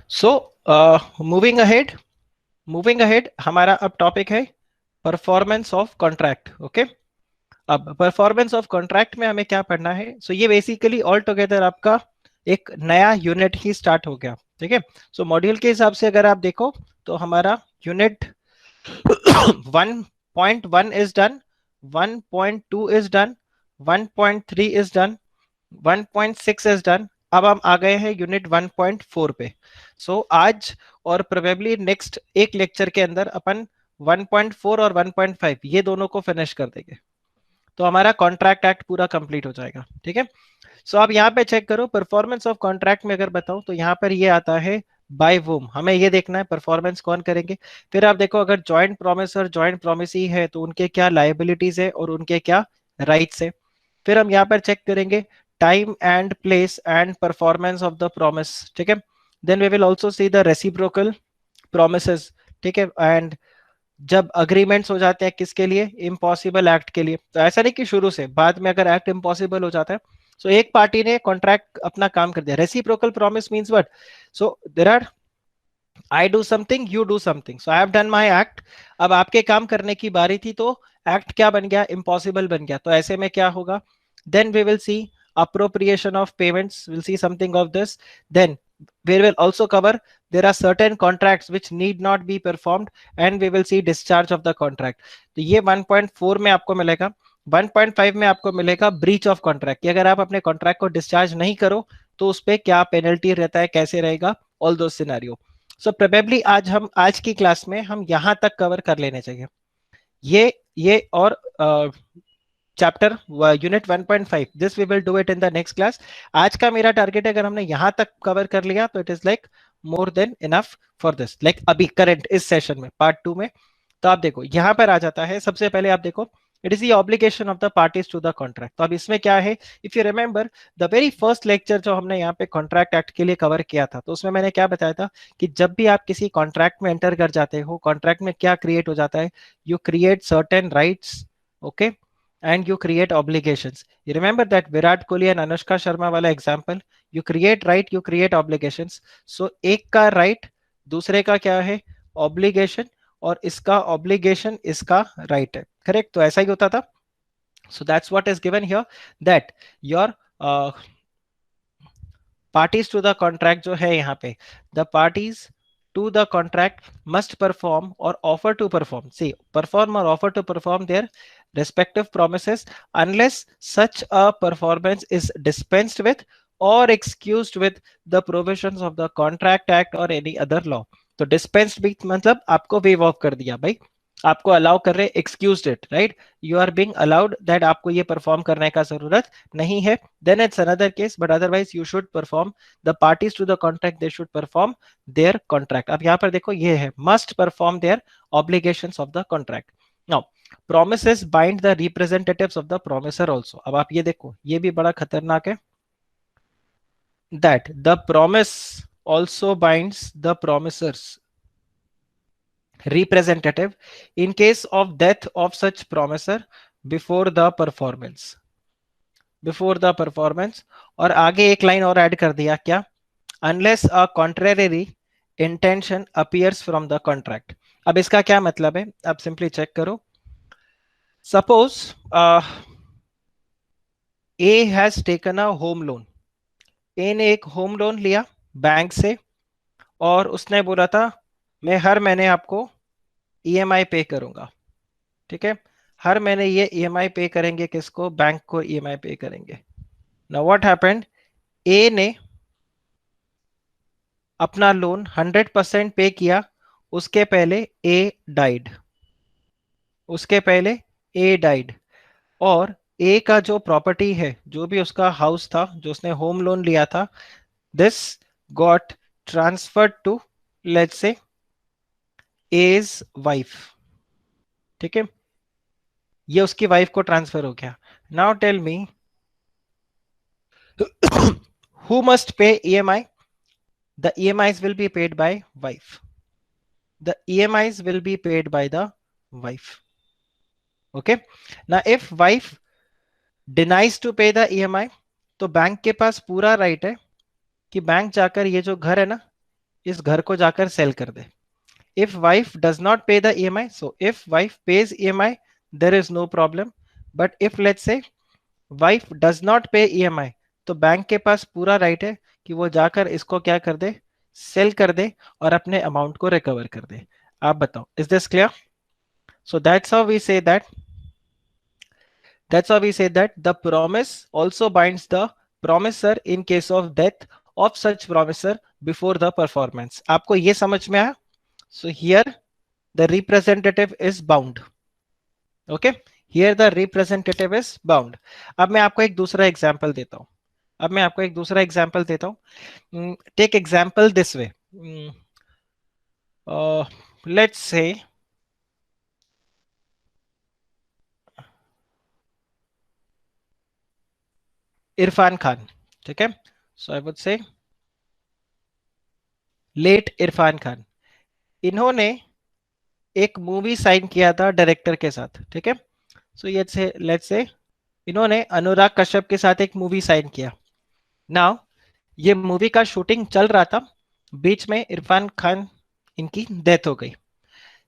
So moving ahead हमारा अब topic है परफॉर्मेंस ऑफ कॉन्ट्रैक्ट। ओके, अब परफॉर्मेंस ऑफ कॉन्ट्रैक्ट में हमें क्या पढ़ना है? सो ये बेसिकली ऑल टुगेदर आपका एक नया यूनिट ही स्टार्ट हो गया। ठीक है, सो मॉड्यूल के हिसाब से अगर आप देखो तो हमारा unit 1.1 is done, 1.2 is done, 1.3 is done, 1.6 is done. अब हम आ गए हैं यूनिट 1.4 पे। आज और प्रोबेबली नेक्स्ट एक लेक्चर के अंदर अपन 1.4 और 1.5 ये दोनों को फिनिश कर देंगे, तो हमारा कॉन्ट्रैक्ट एक्ट पूरा कंप्लीट हो जाएगा। ठीक है, आप यहाँ पे चेक करो परफॉर्मेंस ऑफ कॉन्ट्रैक्ट में अगर बताऊं तो यहाँ पर ये आता है बाय वूम, हमें ये देखना है परफॉर्मेंस कौन करेंगे। फिर आप देखो अगर जॉइंट प्रोमिसर जॉइंट प्रोमिसी है तो उनके क्या लायबिलिटीज है और उनके क्या राइट्स है। फिर हम यहाँ पर चेक करेंगे time and place and performance of the promise. ठीक है, then we will also see the reciprocal promises. ठीक है, एंड जब अग्रीमेंट्स हो जाते हैं किसके लिए? इम्पॉसिबल एक्ट के लिए। तो ऐसा नहीं कि शुरू से, बाद में अगर एक्ट इम्पॉसिबल हो जाता है एक पार्टी ने कॉन्ट्रैक्ट अपना काम कर दिया। Reciprocal promise means what? There are I do something you do something, so I have done my act. अब आपके काम करने की बारी थी तो एक्ट क्या बन गया? इम्पॉसिबल बन गया। तो ऐसे में क्या होगा? Then we will see appropriation of payments, we'll see something of this. Then we will also cover there are certain contracts which need not be performed and we will see discharge of the contract. तो ये 1.4 में आपको मिलेगा। 1.5 में आपको मिलेगा breach of contract, कि अगर आप अपने कॉन्ट्रैक्ट को डिस्चार्ज नहीं करो तो उस पर क्या पेनल्टी रहता है, कैसे रहेगा, ऑल दो सिनेरियो। प्रोबेबली आज की क्लास में हम यहां तक कवर कर लेने चाहिए। ये और chapter unit 1.5 this we will do it in the next class. आज का मेरा टारगेट है अगर हमने यहां तक कवर कर लिया तो it is like more than enough for this, like अभी करंट इस सेशन में पार्ट 2 में। तो आप देखो यहां पर आ जाता है, सबसे पहले आप देखो it is the obligation of the parties to the contract. तो अब इसमें क्या है? If you remember the very first lecture जो हमने यहाँ पे कॉन्ट्रैक्ट एक्ट के लिए कवर किया था, तो उसमें मैंने क्या बताया था कि जब भी आप किसी कॉन्ट्रैक्ट में एंटर कर जाते हो, कॉन्ट्रैक्ट में क्या क्रिएट हो जाता है? You create certain rights, okay, and you create obligations. You remember that Virat Kohli and Anushka Sharma वाला example? You create right, you create obligations. So एक का right, दूसरे का क्या है? Obligation, और इसका obligation इसका right है। करेक्ट? तो ऐसा ही होता था। So that's what is given here, that your parties to the contract जो है यहाँ पे, the parties to the contract must perform or offer to perform, see, perform or offer to perform their respective promises unless such a performance is dispensed with or excused with the provisions of the contract act or any other law. तो dispensed भी मतलब आपको waive off कर दिया भाई, आपको allow कर रहे, excused it, right? You are being allowed that आपको ये परफॉर्म करने का जरूरत नहीं है, then it's another case, but otherwise you should perform, the parties to the contract they should perform their contract. अब यहाँ पर देखो ये है must perform their obligations of the contract. Now promises bind the representatives of the promiser also। अब आप ये देखो ये भी बड़ा खतरनाक है, that the promise also binds the promisers representative in case of death of such promiser before the performance, before the performance. और आगे एक लाइन और ऐड कर दिया, क्या? Unless a contrary intention appears from the contract. अब इसका क्या मतलब है? अब सिंपली चेक करो, suppose A has taken a home loan, A ने एक होम लोन लिया बैंक से और उसने बोला था मैं हर महीने आपको ईएमआई पे करूंगा। ठीक है, हर महीने ये ईएमआई पे करेंगे, किसको? बैंक को ईएमआई पे करेंगे। Now what happened? ए ने अपना लोन 100% पे किया, उसके पहले ए डाइड, उसके पहले ए डाइड, और ए का जो प्रॉपर्टी है, जो भी उसका हाउस था जो उसने होम लोन लिया था, this got transferred to let's say his wife. ठीक है, ये उसकी वाइफ को ट्रांसफर हो गया। Now tell me who must pay EMI? The EMIs will be paid by wife. The EMIs will be paid by the wife. Okay. Now, if wife denies to pay the EMI, तो bank के पास पूरा right है कि bank जाकर ये जो घर है ना, इस घर को जाकर सेल कर दे. If wife does not pay the EMI, so if wife pays EMI, there is no problem. But if let's say wife does not pay EMI, तो बैंक के पास पूरा राइट है कि वो जाकर इसको क्या कर दे, सेल कर दे और अपने अमाउंट को रिकवर कर दे. आप बताओ, is this clear? So that's how we say that the promise also binds the promisor in case of death of such promisor before the performance. आपको ये समझ में आया? So here the representative is bound. Okay, here the representative is bound. अब मैं आपको एक दूसरा एग्जांपल देता हूं. Take example this way. Let's say Irfan Khan. ठीक है, so I would say let Irfan Khan. इन्होंने एक मूवी साइन किया था डायरेक्टर के साथ. ठीक है, सो ये से लेट्स से इन्होंने अनुराग कश्यप के साथ एक मूवी साइन किया. नाउ ये मूवी का शूटिंग चल रहा था, बीच में इरफान खान इनकी डेथ हो गई.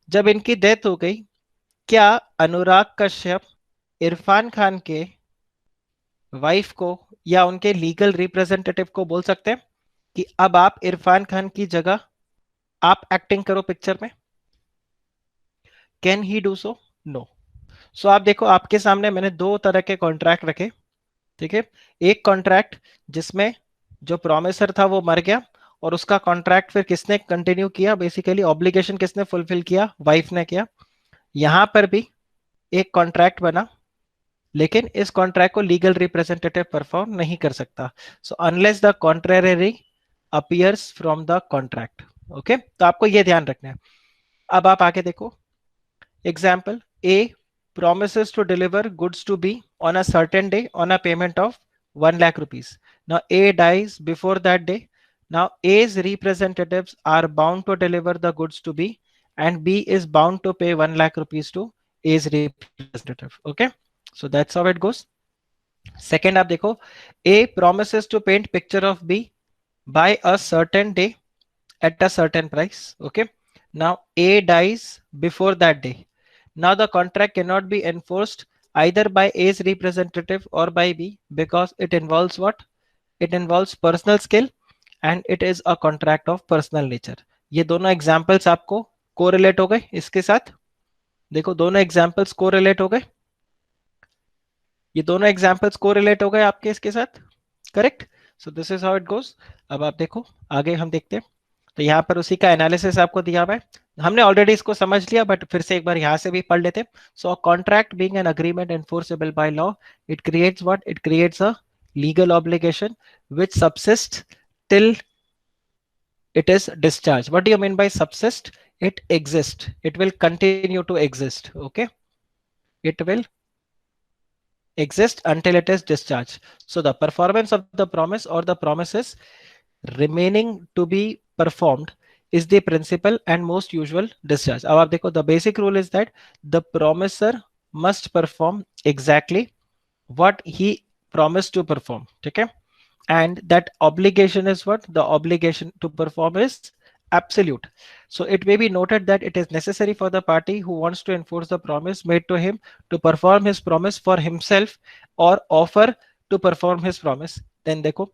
जब इनकी डेथ हो गई, क्या अनुराग कश्यप इरफान खान के वाइफ को या उनके लीगल रिप्रेजेंटेटिव को बोल सकते हैं कि अब आप इरफान खान की जगह आप एक्टिंग करो पिक्चर में? Can he do so? No. So आप देखो, आपके सामने मैंने दो तरह के कॉन्ट्रैक्ट रखे. ठीक है, एक कॉन्ट्रैक्ट जिसमें जो प्रोमिसर था वो मर गया और उसका कॉन्ट्रैक्ट फिर किसने कंटिन्यू किया, बेसिकली ऑब्लिगेशन किसने फुलफिल किया, वाइफ ने किया. यहां पर भी एक कॉन्ट्रैक्ट बना, लेकिन इस कॉन्ट्रैक्ट को लीगल रिप्रेजेंटेटिव परफॉर्म नहीं कर सकता. So unless the contrary appears from the contract. Okay, तो आपको यह ध्यान रखना है. अब आप आके देखो example. A promises to deliver goods to B on a certain day on a payment of 1 lakh rupees. Now A dies before that day. Now A's representatives are bound to deliver the goods to B and B is bound to pay 1 lakh rupees to A's representative. Okay, so that's how it goes. Second आप देखो, A promises to paint picture of B by a certain day at a certain price. Okay, now A dies before that day. Now the contract cannot be enforced either by A's representative or by B because it involves what? It involves personal skill and it is a contract of personal nature. ये दोनों examples आपको correlate हो गए इसके साथ. देखो दोनों examples correlate हो गए. ये दोनों examples correlate हो गए आपके इसके साथ. Correct? So this is how it goes. अब आप देखो आगे हम देखते हैं. तो यहाँ पर उसी का एनालिसिस आपको दिया हुआ है. हमने ऑलरेडी इसको समझ लिया, बट फिर से एक बार यहाँ से भी पढ़ लेते. So contract being an agreement enforceable by law, it creates what? It creates a legal obligation which subsist till it is discharged. What do you mean by subsist? It exists. It will continue to exist. Okay, it will exist until it is discharged. So the performance of the promise or the promises remaining to be performed is the principal and most usual discharge. अब आप देखो, the basic rule is that the promiser must perform exactly what he promised to perform. ठीक है, and that obligation is what? The obligation to perform is absolute. So it may be noted that it is necessary for the party who wants to enforce the promise made to him to perform his promise for himself or offer to perform his promise. Then देखो,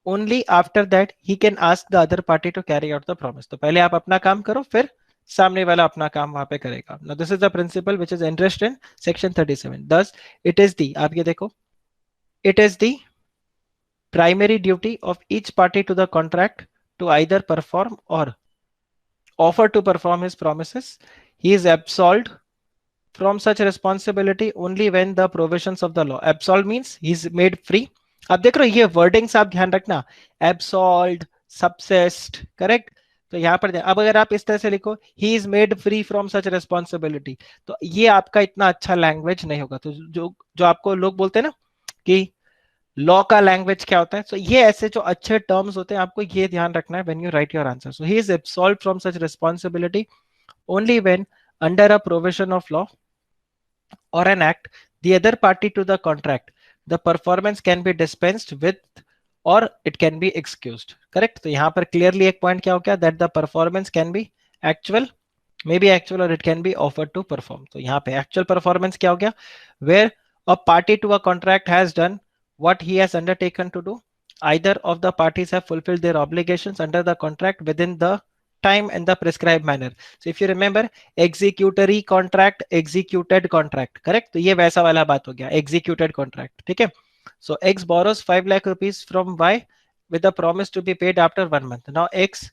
only after that he can ask the other party to carry out the promise. तो पहले आप अपना काम करो, फिर सामने वाला अपना काम वहां पे करेगा. Now this is the principle which is addressed in section 37. Thus it is the, आप ये देखो, it is the primary duty of each party to the contract to either perform or offer to perform his promises. He is absolved from such responsibility only when the provisions of the law. Absolved means he is made free. अब देख रहे हो, ये wordings आप ध्यान रखना. Absolved, subsisted, correct. तो यहाँ पर अब अगर आप इस तरह से लिखो he is made free from such responsibility, तो ये आपका इतना अच्छा लैंग्वेज नहीं होगा. तो जो जो आपको लोग बोलते हैं ना कि लॉ का लैंग्वेज क्या होता है, तो ये ऐसे जो अच्छे टर्म्स होते हैं आपको ये ध्यान रखना है when you right your answer. So he is absolved from such responsibility only when under a provision of law or an act the other party to the contract the performance can be dispensed with और it can be excused, correct. तो यहाँ पर clearly एक point क्या हो गया, that the performance can be actual, may be actual और it can be offer to perform. तो यहाँ पे एक्चुअल परफॉर्मेंस क्या हो गया, where a party to a contract has done what he has undertaken to do. Either of the parties have fulfilled their obligations under the contract within the time and the prescribed manner. So if you remember, executory contract, executed contract, correct? तो ये वैसा वाला बात हो गया, executed contract, ठीक है। So X borrows 5 lakh rupees from Y with a promise to be paid after 1 month. Now X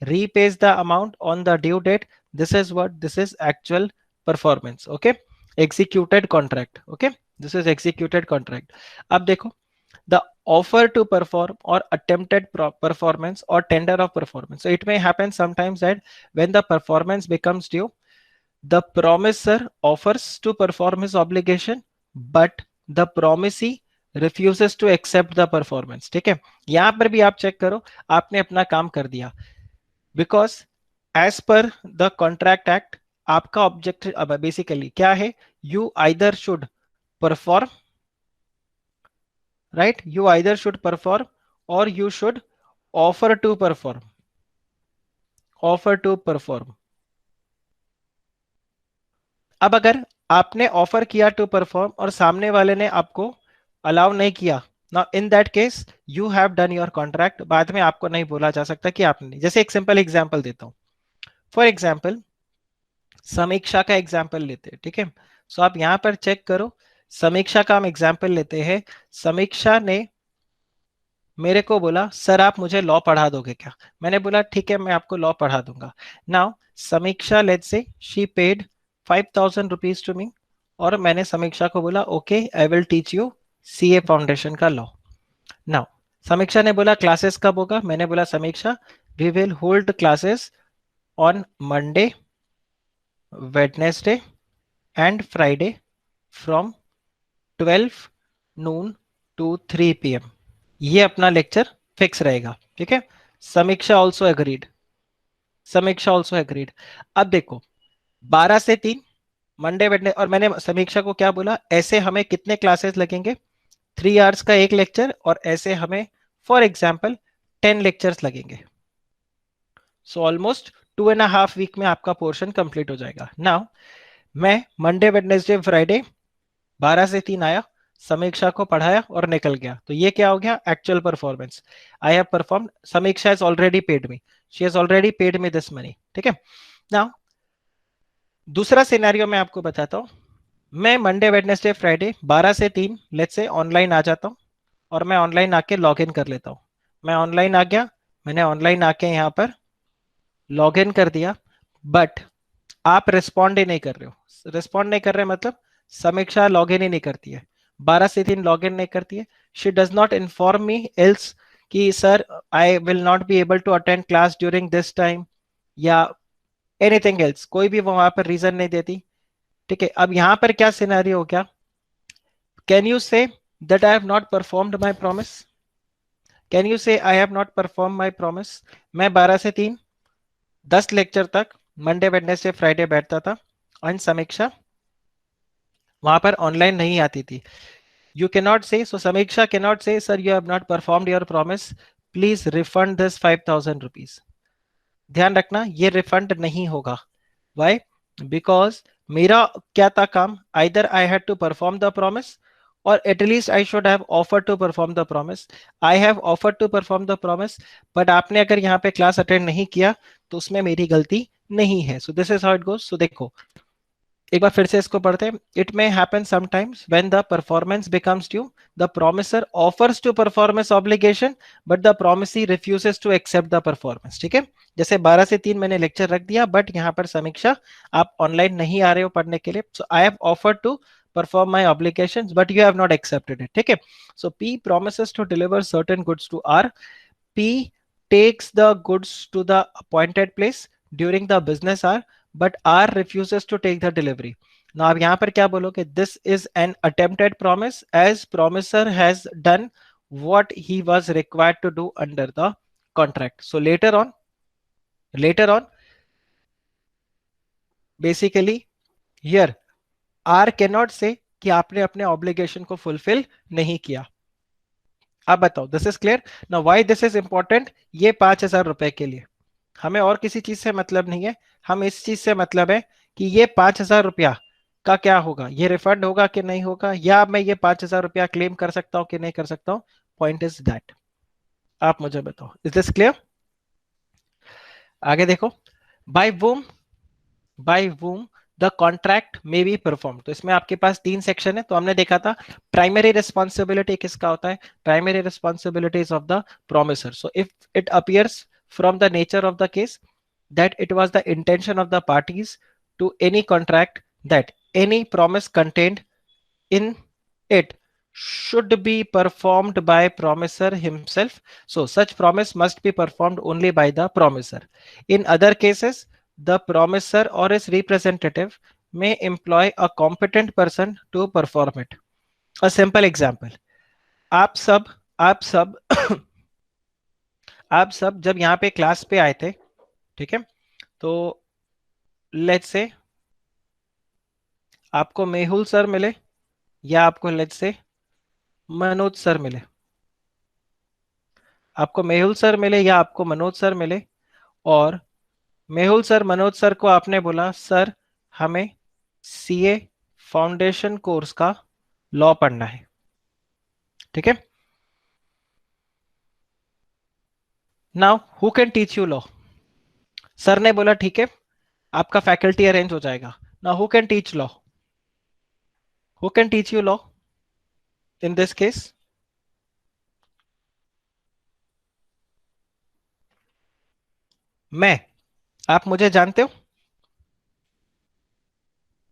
repays the amount on the due date. This is what? This is actual performance. Okay. Executed contract. Okay. This is executed contract. अब देखो, the offer to perform or attempted performance or tender of performance. So it may happen sometimes that when the performance becomes due, the promisor offers to perform his obligation, but the promisee refuses to accept the performance. ठीक है, यहां पर भी आप check करो, आपने अपना काम कर दिया, because as per the contract act आपका ऑब्जेक्ट अब बेसिकली क्या है, you either should perform, right, you either should perform और you should offer to perform, offer to perform. अब अगर आपने ऑफर किया टू परफॉर्म और सामने वाले ने आपको अलाउ नहीं किया, ना इन that case you have done your contract, बाद में आपको नहीं बोला जा सकता कि आपने। जैसे एक सिंपल एग्जांपल देता हूं, फॉर एग्जांपल समीक्षा का एग्जांपल लेते हैं, ठीक है। सो आप यहां पर चेक करो, समीक्षा का हम एग्जांपल लेते हैं। समीक्षा ने मेरे को बोला सर आप मुझे लॉ पढ़ा दोगे क्या, मैंने बोला ठीक है मैं आपको लॉ पढ़ा दूंगा। Now Samiksha let's say she paid 5,000 rupees to me, और मैंने समीक्षा को बोला okay I will teach you CA foundation का लॉ। नाउ समीक्षा ने बोला क्लासेस कब होगा, मैंने बोला Samiksha we will hold classes on Monday, Wednesday and Friday from 12 noon to 3 PM, ये अपना लेक्चर फिक्स रहेगा, ठीक है। समीक्षा ऑल्सो एग्रीड, समीक्षा ऑल्सो एग्रीड। अब देखो 12 से 3 मंडे वेडने, और मैंने समीक्षा को क्या बोला, ऐसे हमें कितने क्लासेस लगेंगे, 3 hours का एक लेक्चर, और ऐसे हमें फॉर एग्जाम्पल 10 लेक्चर्स लगेंगे। सो ऑलमोस्ट 2.5 week में आपका पोर्शन कंप्लीट हो जाएगा। नाउ मैं मंडे वेडनेसडे फ्राइडे 12 से 3 आया, समीक्षा को पढ़ाया और निकल गया, तो ये क्या हो गया, actual performance. I have perform, Samiksha has already paid me, she has already paid me this money, ठीक है। नाउ दूसरा सिनेरियो मैं आपको बताता हूं, मैं मंडे वेडनेसडे फ्राइडे 12 से 3 लेट्स से ऑनलाइन आ जाता हूं, और मैं ऑनलाइन आके लॉग इन कर लेता हूं। मैं ऑनलाइन आ गया, मैंने ऑनलाइन आके यहाँ पर लॉग इन कर दिया, बट आप रिस्पॉन्ड ही नहीं कर रहे हो। रिस्पॉन्ड नहीं कर रहे मतलब समीक्षा लॉग इन ही नहीं करती है, 12 से 3 लॉग इन नहीं करती है। She does not inform me else कि sir I will not be able to attend class during this time, या एनीथिंग एल्स, कोई भी वहां पर रीजन नहीं देती, ठीक है। अब यहां पर क्या सिनेरियो हो गया, can you say that I have not performed my promise, can you say I have not perform my promise. मैं 12 से 3 10 लेक्चर तक मंडे वेडनेसडे फ्राइडे बैठता था, और समीक्षा वहां पर ऑनलाइन नहीं आती थी। यू कैन नॉट से, सो समीक्षा कैन नॉट से sir you have not performed your promise, please refund this 5,000 rupees. ध्यान रखना ये रिफंड नहीं होगा। वाई, बिकॉज मेरा क्या था काम, either I had to perform the promise और at least I should have offer to perform the promise. I have offer to perform the promise, but आपने अगर यहाँ पे क्लास अटेंड नहीं किया तो उसमें मेरी गलती नहीं है। So this is how it goes. So देखो एक बार फिर से इसको पढ़ते हैं। It may happen sometimes when the performance becomes due, the promisor offers to perform his obligation but the promisee refuses to accept the performance, ठीक है। जैसे 12 से 3 मैंने लेक्चर रख दिया, बट यहाँ पर समीक्षा आप ऑनलाइन नहीं आ रहे हो पढ़ने के लिए, so I have offered to perform my obligations but you have not accepted it, ठीक है। so P promises to deliver certain goods to R, P takes the goods to the appointed place during the business hour but R refuses to take the delivery. Now आप यहाँ पर क्या बोलोगे, this is an attempted promise as promiser has done what he was required to do under the contract. So later on basically here R cannot say कि आपने अपने obligation को fulfil नहीं किया। आप बताओ, दिस इज क्लियर ना, why this is important? ये 5,000 रुपए के लिए हमें और किसी चीज से मतलब नहीं है, हम इस चीज से मतलब है कि ये 5,000 रुपया का क्या होगा, ये रिफंड होगा कि नहीं होगा, या मैं ये 5,000 रुपया क्लेम कर सकता हूँ कि नहीं कर सकता हूँ। Point is that. आप मुझे बताओ, इज दिस क्लियर? आगे देखो, बाय वूम, बाय वूम द कॉन्ट्रैक्ट में बी परफॉर्म। तो इसमें आपके पास 3 सेक्शन है। तो हमने देखा था प्राइमरी रिस्पॉन्सिबिलिटी किसका होता है, primary responsibilities of the promisor. So if it appears from the nature of the case that it was the intention of the parties to any contract that any promise contained in it should be performed by promisor himself, so such promise must be performed only by the promisor. In other cases, the promisor or his representative may employ a competent person to perform it. A simple example, आप सब आप सब आप सब जब यहाँ पे class पे आए थे, ठीक है, तो लेट्स से आपको मेहुल सर मिले, या आपको लेट्स से मनोज सर मिले, आपको मेहुल सर मिले या आपको मनोज सर मिले, और मेहुल सर मनोज सर को आपने बोला सर हमें सीए फाउंडेशन कोर्स का लॉ पढ़ना है, ठीक है। Now who can teach you law? Sir ने बोला ठीक है, आपका फैकल्टी अरेंज हो जाएगा। Now who can teach law? Who can teach you law in this case? मैं, आप मुझे जानते हो,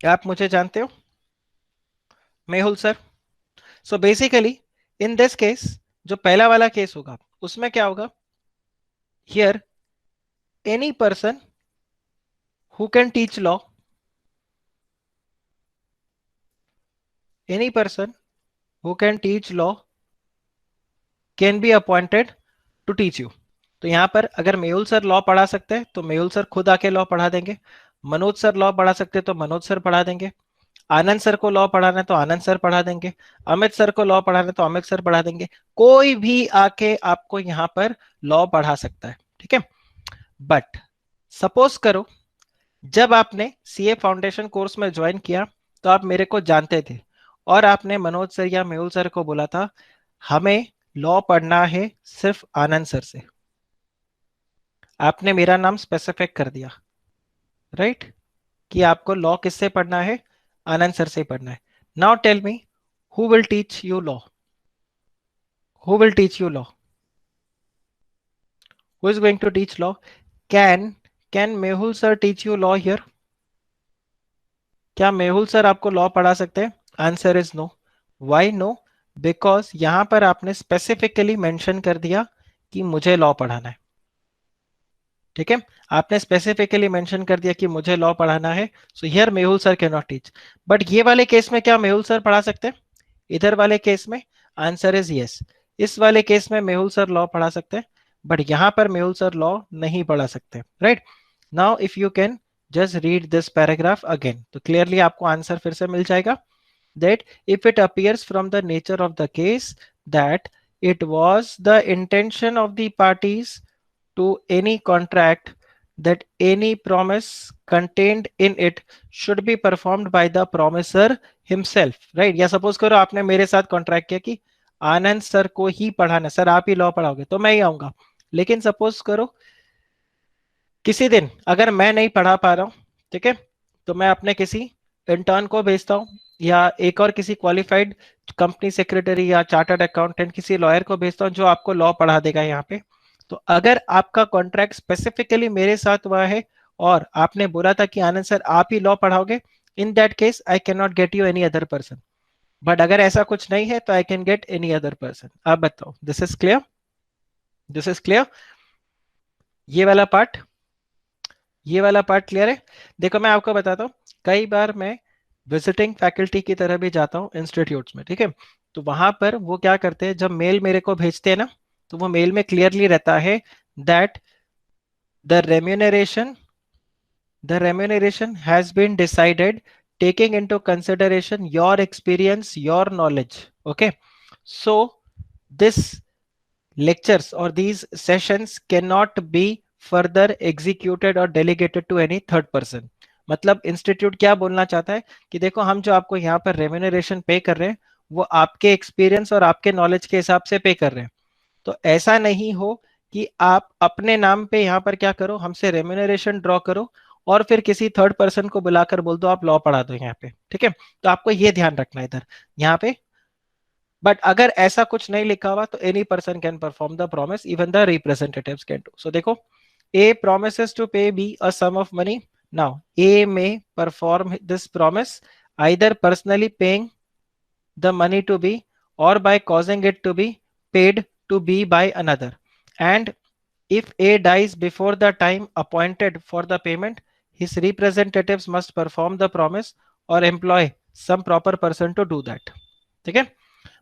आप मुझे जानते हो, Mehul sir. So basically in this case, जो पहला वाला केस होगा उसमें क्या होगा, here any person who can teach law, any person who can teach law can be appointed to teach you। तो यहां पर अगर मेहुल सर लॉ पढ़ा सकते हैं तो मेहुल सर खुद आके लॉ पढ़ा देंगे, मनोज सर लॉ पढ़ा सकते हैं तो मनोज सर पढ़ा देंगे, आनंद सर को लॉ पढ़ाना है तो आनंद सर पढ़ा देंगे, अमित सर को लॉ पढ़ाना है तो अमित सर पढ़ा देंगे। कोई भी आके आपको यहाँ पर लॉ पढ़ा सकता है, ठीक है। बट सपोज करो जब आपने सीए फाउंडेशन कोर्स में ज्वाइन किया तो आप मेरे को जानते थे, और आपने मनोज सर या मेहुल सर को बोला था हमें लॉ पढ़ना है सिर्फ आनंद सर से, आपने मेरा नाम स्पेसिफिक कर दिया, राइट, कि आपको लॉ किससे पढ़ना है, आनंद सर से पढ़ना है। Now tell me, who will teach you law? Who will teach you law? Who is going to teach law? Can Mehul sir teach you law here? क्या मेहुल सर आपको लॉ पढ़ा सकते हैं? Answer is no. Why no? Because यहां पर आपने specifically mention कर दिया कि मुझे लॉ पढ़ाना है, ठीक है, आपने स्पेसिफिकली मेंशन कर दिया कि मुझे लॉ पढ़ाना है। So here Mehul sir can not teach. But ये वाले केस में क्या मेहुल सर पढ़ा सकते हैं? इधर वाले केस में आंसर इज यस। इस वाले केस में मेहुल सर लॉ पढ़ा सकते हैं, बट यहां पर मेहुल सर लॉ नहीं पढ़ा सकते, right. Now if you can just read this paragraph again, तो क्लियरली आपको आंसर फिर से मिल जाएगा। That if it appears from the nature of the case that it was the intention of the parties to any contract that any promise contained in it should be performed by the promisor himself, right? या suppose करो आपने मेरे साथ contract किया कि Anand sir को ही पढ़ाना, sir आप ही लॉ पढ़ाओगे तो मैं ही आऊंगा। लेकिन सपोज करो किसी दिन अगर मैं नहीं पढ़ा पा रहा हूँ, ठीक है, तो मैं अपने किसी इंटर्न को भेजता हूँ, या एक और किसी क्वालिफाइड कंपनी सेक्रेटरी या चार्टर्ड अकाउंटेंट किसी लॉयर को भेजता हूँ जो आपको लॉ पढ़ा देगा यहाँ पे। तो अगर आपका कॉन्ट्रैक्ट स्पेसिफिकली मेरे साथ हुआ है और आपने बोला था कि आनंद सर आप ही लॉ पढ़ाओगे, in that case I can not get you any other person. But अगर ऐसा कुछ नहीं है तो I can get any other person. आप बताओ, this is clear? This is clear? ये वाला पार्ट, ये वाला पार्ट क्लियर है? देखो मैं आपको बताता हूँ, कई बार मैं विजिटिंग फैकल्टी की तरह भी जाता हूँ इंस्टीट्यूट्स में, ठीक है, तो वहां पर वो क्या करते हैं, जब मेल मेरे को भेजते हैं ना, तो वो मेल में क्लियरली रहता है that the remuneration the remuneration has been decided taking into consideration your experience, your knowledge, okay? So this lectures or these sessions cannot be further executed or delegated to any third person. मतलब institute क्या बोलना चाहता है कि देखो हम जो आपको यहाँ पर रेम्यूनरेशन पे कर रहे हैं वो आपके एक्सपीरियंस और आपके नॉलेज के हिसाब से पे कर रहे हैं, तो ऐसा नहीं हो कि आप अपने नाम पे यहाँ पर क्या करो, हमसे रेम्यूनरेशन ड्रॉ करो और फिर किसी थर्ड पर्सन को बुलाकर बोल दो आप लॉ पढ़ा दो यहाँ पे, ठीक है। तो आपको ये ध्यान रखना है इधर यहाँ पे। बट अगर ऐसा कुछ नहीं लिखा हुआ तो any person can perform the promise, even the representatives can do. So देखो, A promises to pay B a sum of money. Now A may perform this promise either personally paying the money to B or by causing it to be paid to B by another. And if A dies before the time appointed for the payment, his representatives must perform the promise or employ some proper person to do that. ठीक है।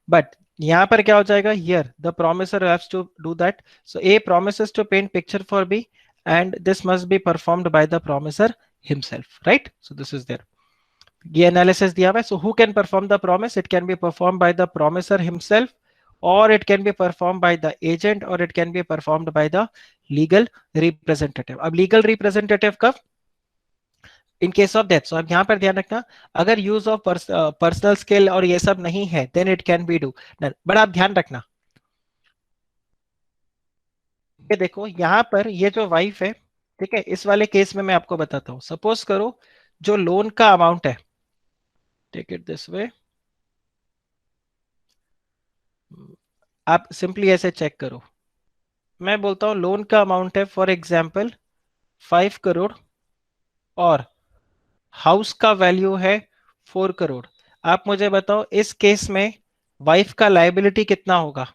But यहाँ पर क्या हो जाएगा, here the promisor haves to do that. So a promises to paint picture for B and this must be performed by the promiser himself, right? So this is there, ये analysis दिया हुआ है। So who can perform the promise, it can be perform by the promisor himself और it can be perform by the agent और it can be performed by the legal representative. अब legal representative कब, in case of death. So अब यहाँ पर ध्यान रखना, अगर यूज ऑफ पर्सनल स्किल और ये सब नहीं है then it can be do. But आप ध्यान रखना, ये देखो यहाँ पर ये जो वाइफ है, ठीक है, इस वाले केस में मैं आपको बताता हूँ। सपोज करो जो लोन का अमाउंट है, टेक इट दिस वे, आप सिंपली ऐसे चेक करो। मैं बोलता हूँ लोन का अमाउंट है फॉर एग्जाम्पल 5 करोड़ और हाउस का वैल्यू है 4 करोड़। आप मुझे बताओ इस केस में वाइफ का लायबिलिटी कितना होगा,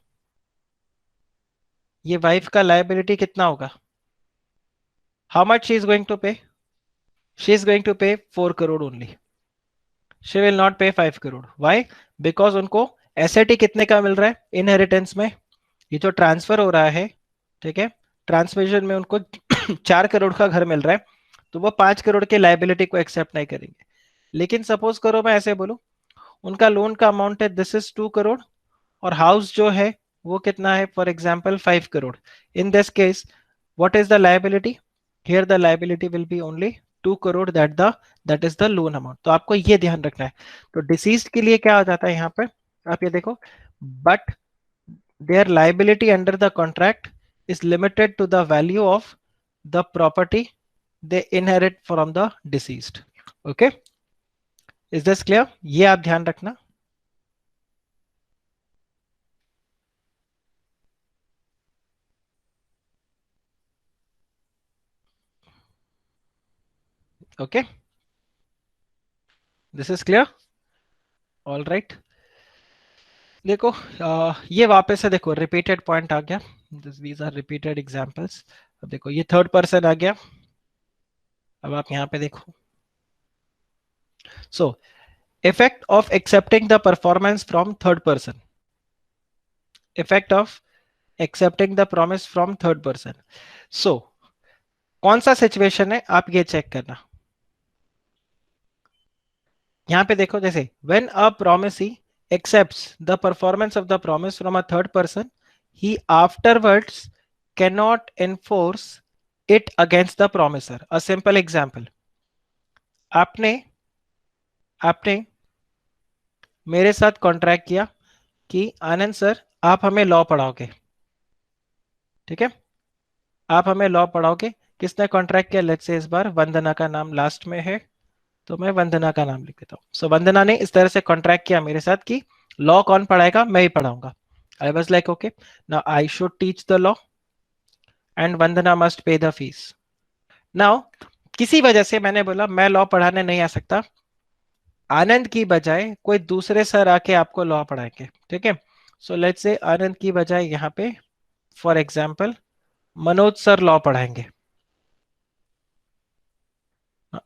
ये वाइफ का लायबिलिटी कितना होगा, how much she is going to pay, she is going to pay 4 crore only, she will not pay 5 crore. Why, because उनको एसेट कितने का मिल रहा है इनहेरिटेंस में, ये जो ट्रांसफर हो रहा है, ठीक है, ट्रांसमिशन में उनको 4 करोड़ का घर मिल रहा है, तो वो 5 करोड़ के लाइबिलिटी को एक्सेप्ट नहीं करेंगे। लेकिन सपोज करो मैं ऐसे बोलूं, उनका लोन का अमाउंट है दिस इज 2 करोड़ और हाउस जो है वो कितना है, for example 5 crore. In this case what is the liability, here the liability will be only 2 crore, that is the loan amount. तो आपको ये ध्यान रखना है। तो डिसीज्ड के लिए क्या हो जाता है यहाँ पर, आप ये देखो, but their liability under the contract is limited to the value of the property they inherit from the deceased. Okay, is this clear? ये आप ध्यान रखना। Okay, this is clear. All right, देखो ये वापस से देखो रिपीटेड पॉइंट आ गया, these are repeated examples। अब देखो ये थर्ड पर्सन आ गया, अब आप यहाँ पे देखो, so effect of accepting the performance from third person, effect of accepting the promise from third person। so कौन सा सिचुएशन है आप ये चेक करना, यहां पे देखो, जैसे when a promisee accepts the performance of the promise from a third person, he afterwards cannot enforce it against the promiser। a simple example, आपने आपने मेरे साथ कॉन्ट्रैक्ट किया कि आनंद सर आप हमें लॉ पढ़ाओगे, ठीक है, आप हमें लॉ पढ़ाओगे। किसने कॉन्ट्रैक्ट किया, लेट्स से इस बार वंदना का नाम लास्ट में है, तो मैं वंदना का नाम लिख देता हूँ। सो वंदना ने इस तरह से कॉन्ट्रैक्ट किया मेरे साथ कि लॉ कौन पढ़ाएगा, मैं ही पढ़ाऊंगा। I was like okay, now I should teach the law and Vandana must pay the fees. Now किसी वजह से मैंने बोला मैं लॉ पढ़ाने नहीं आ सकता, आनंद की बजाय कोई दूसरे सर आके आपको लॉ पढ़ाएंगे, ठीक है। सो लेट्स से आनंद की बजाय यहाँ पे for example Manoj sir law पढ़ाएंगे,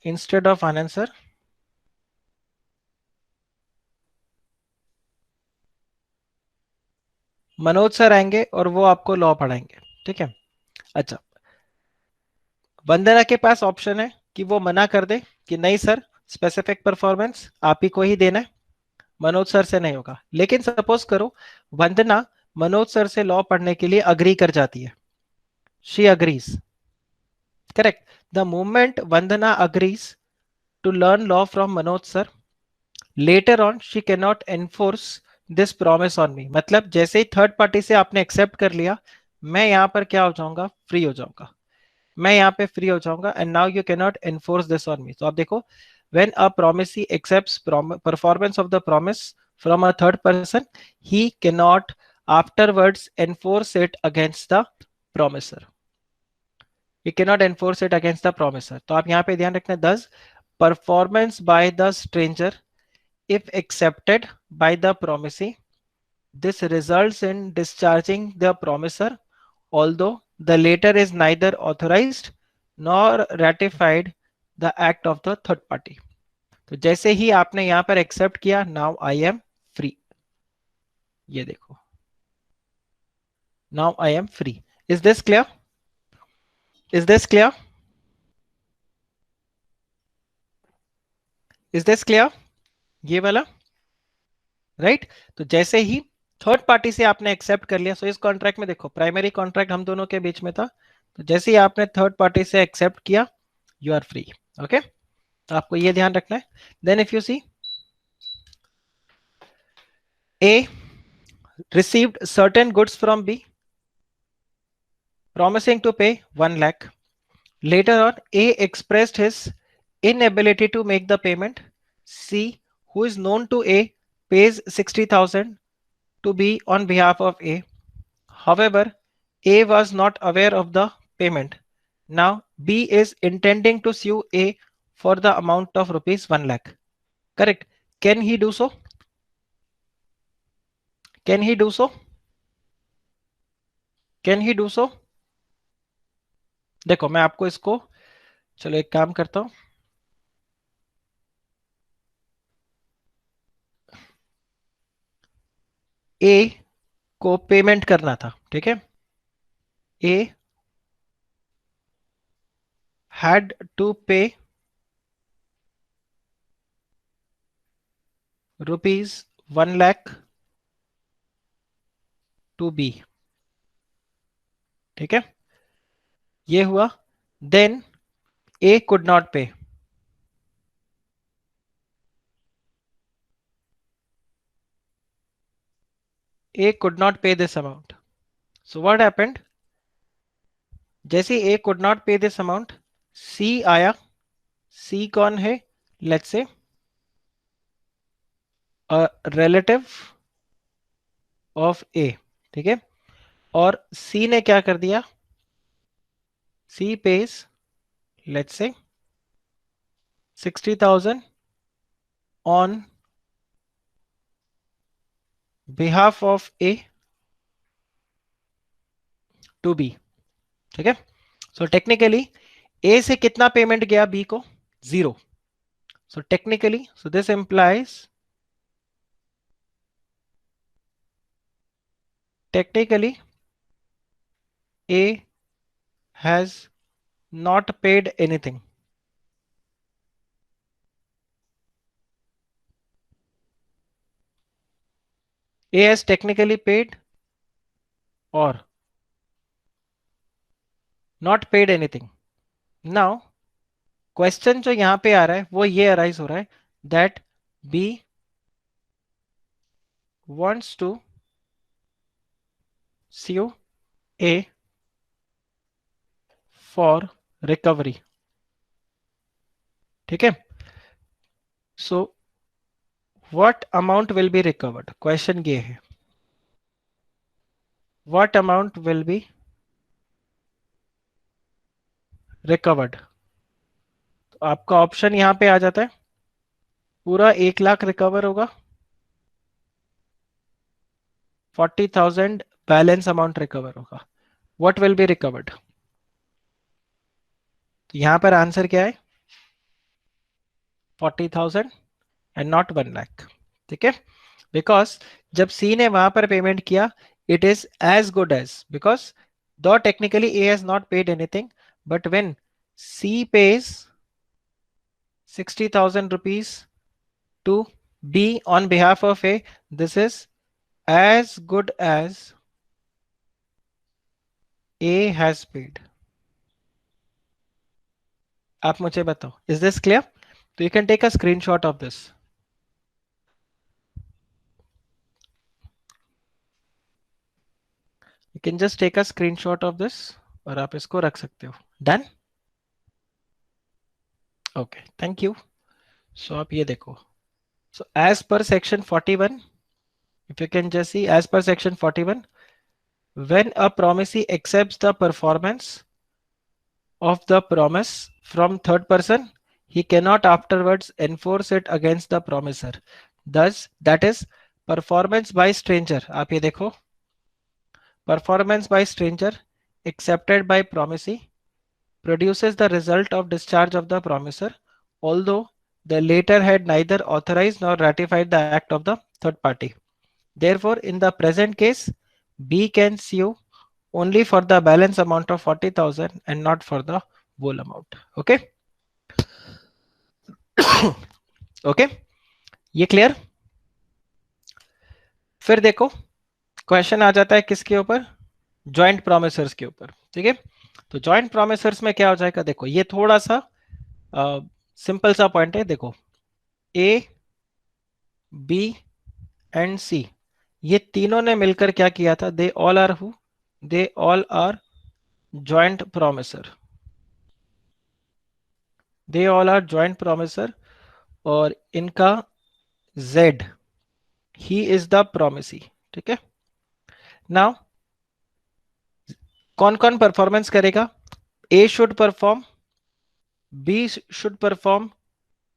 instead of Anand sir Manoj sir आएंगे और वो आपको लॉ पढ़ाएंगे, ठीक है। अच्छा, वंदना के पास ऑप्शन है कि वो मना कर दे कि नहीं सर स्पेसिफिक परफॉर्मेंस आप ही को ही देना है, मनोज सर से नहीं होगा। लेकिन सपोज करो वंदना मनोज सर से लॉ पढ़ने के लिए अग्री कर जाती है. She agrees. Correct. The moment Vandana agrees to learn law from Manoj sir, later on she can not enforce this promise on me. मतलब जैसे ही थर्ड पार्टी से आपने एक्सेप्ट कर लिया, मैं यहां पर क्या हो जाऊंगा, फ्री हो जाऊंगा. मैं यहाँ पे फ्री हो जाऊंगा. And now you can not enforce this on me. तो आप देखो, when a promisee accepts performance of the promise from a third person, he cannot afterwards enforce it against the promiser. He cannot enforce it against the promiser. तो आप यहाँ पे ध्यान रखना, thus performance by the stranger if accepted by the promisee, this results in discharging the promiser, although the latter is neither authorized nor ratified the act of the third party. तो जैसे ही आपने यहां पर एक्सेप्ट किया, now I am free. ये देखो, now I am free. Is this clear? Is this clear? Is this clear? ये वाला, राइट? तो जैसे ही थर्ड पार्टी से आपने एक्सेप्ट कर लिया, सो इस कॉन्ट्रैक्ट में देखो, प्राइमरी कॉन्ट्रैक्ट हम दोनों के बीच में था, तो जैसे ही आपने थर्ड पार्टी से एक्सेप्ट किया, यू आर फ्री. ओके, तो आपको ये ध्यान रखना है. Then if you see, A received certain goods from B, promising to pay 1 lakh. Later on, A expressed his inability to make the payment. C, who is known to A, pays 60,000 to B on behalf of A. However, A was not aware of the payment. Now, B is intending to sue A for the amount of rupees 1 lakh. Correct. Can he do so? Can he do so? Can he do so? देखो, मैं आपको इसको, चलो एक काम करता हूं. ए को पेमेंट करना था, ठीक है. ए had to pay rupees 1 lakh to B. ठीक है, ये हुआ. Then A could not pay. A could not pay this amount. So what happened? जैसे A could not pay this amount, C आया. C कौन है? Let's say a relative of A. ठीक है, और C ने क्या कर दिया? C pays, let's say 60,000 on behalf of A to B. ठीक है, सो टेक्निकली ए से कितना पेमेंट गया बी को? 0. So technically, so this implies, technically A has not paid anything. A has technically paid और not paid anything. Now question जो यहां पे आ रहा है वो ये अराइज हो रहा है, that B wants to sue A for recovery. ठीक है, so what amount will be recovered? Question ये है, what amount will be recovered? तो आपका ऑप्शन यहां पे आ जाता है, पूरा 1 लाख रिकवर होगा, 40,000 बैलेंस अमाउंट रिकवर होगा. What will be recovered? तो यहां पर आंसर क्या है? 40,000 एंड नॉट 1 लाख. ठीक है, बिकॉज जब सी ने वहां पर पेमेंट किया, it is as good as, because though technically A has not paid anything, but when C pays 60,000 rupees to B on behalf of A, this is as good as A has paid. आप मुझे बताओ, is this clear? तो you can take a screenshot of this. You can just take a screenshot of this और आप इसको रख सकते हो। Done? Okay, thank you. So आप ये देखो, so as per section 41, if you can just see, as per section 41, when a promisee accepts the performance of the promise from third person, he cannot afterwards enforce it against the promiser. Thus, that is performance by stranger. आप ये देखो, performance by stranger accepted by promisee produces the result of discharge of the promiser, although the latter had neither authorized nor ratified the act of the third party. Therefore, in the present case, B can sue only for the balance amount of 40,000 and not for the whole amount. Okay? Okay, ये clear? फिर देखो, question आ जाता है किसके ऊपर? Joint प्रोमिसर्स के ऊपर। ठीक है, तो जॉइंट प्रोमिसर्स में क्या हो जाएगा? देखो, ये थोड़ा सा सिंपल सा पॉइंट है। देखो, ए, बी एंड सी, ये तीनों ने मिलकर क्या किया था? They all are who? They all are joint promisor. They all are joint promisor, और इनका Z, he is the promisee. ठीक है, नाउ कौन कौन परफॉर्मेंस करेगा? A should perform, B should perform,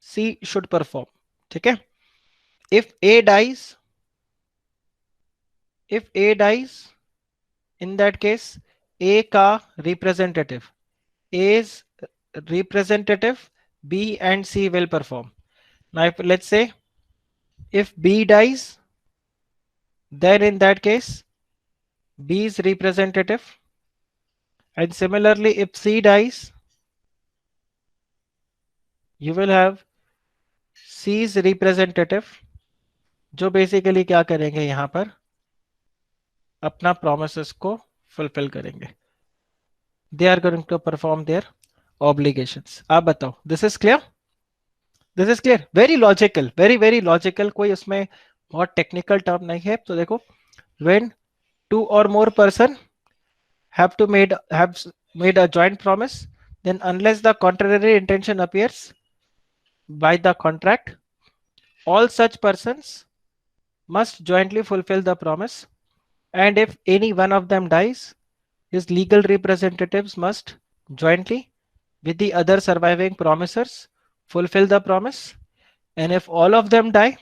C should perform. ठीक है, if A dies, if A dies, in that case A का representative, as representative B and C will perform. Now, if let's say if B dies, then in that case B's representative, and similarly if C dies, you will have C's representative, जो basically क्या करेंगे? यहां पर अपना promises को fulfil करेंगे। They are going to perform their obligations. आप बताओ, this is clear? This is clear? Very logical, very very logical, कोई उसमें बहुत टेक्निकल टर्म नहीं है। तो देखो, when two or more person have made a joint promise, then unless the contrary intention appears by the contract, all such persons must jointly fulfill the promise, and if any one of them dies, his legal representatives must jointly with the other surviving promisers fulfill the promise, and if all of them die,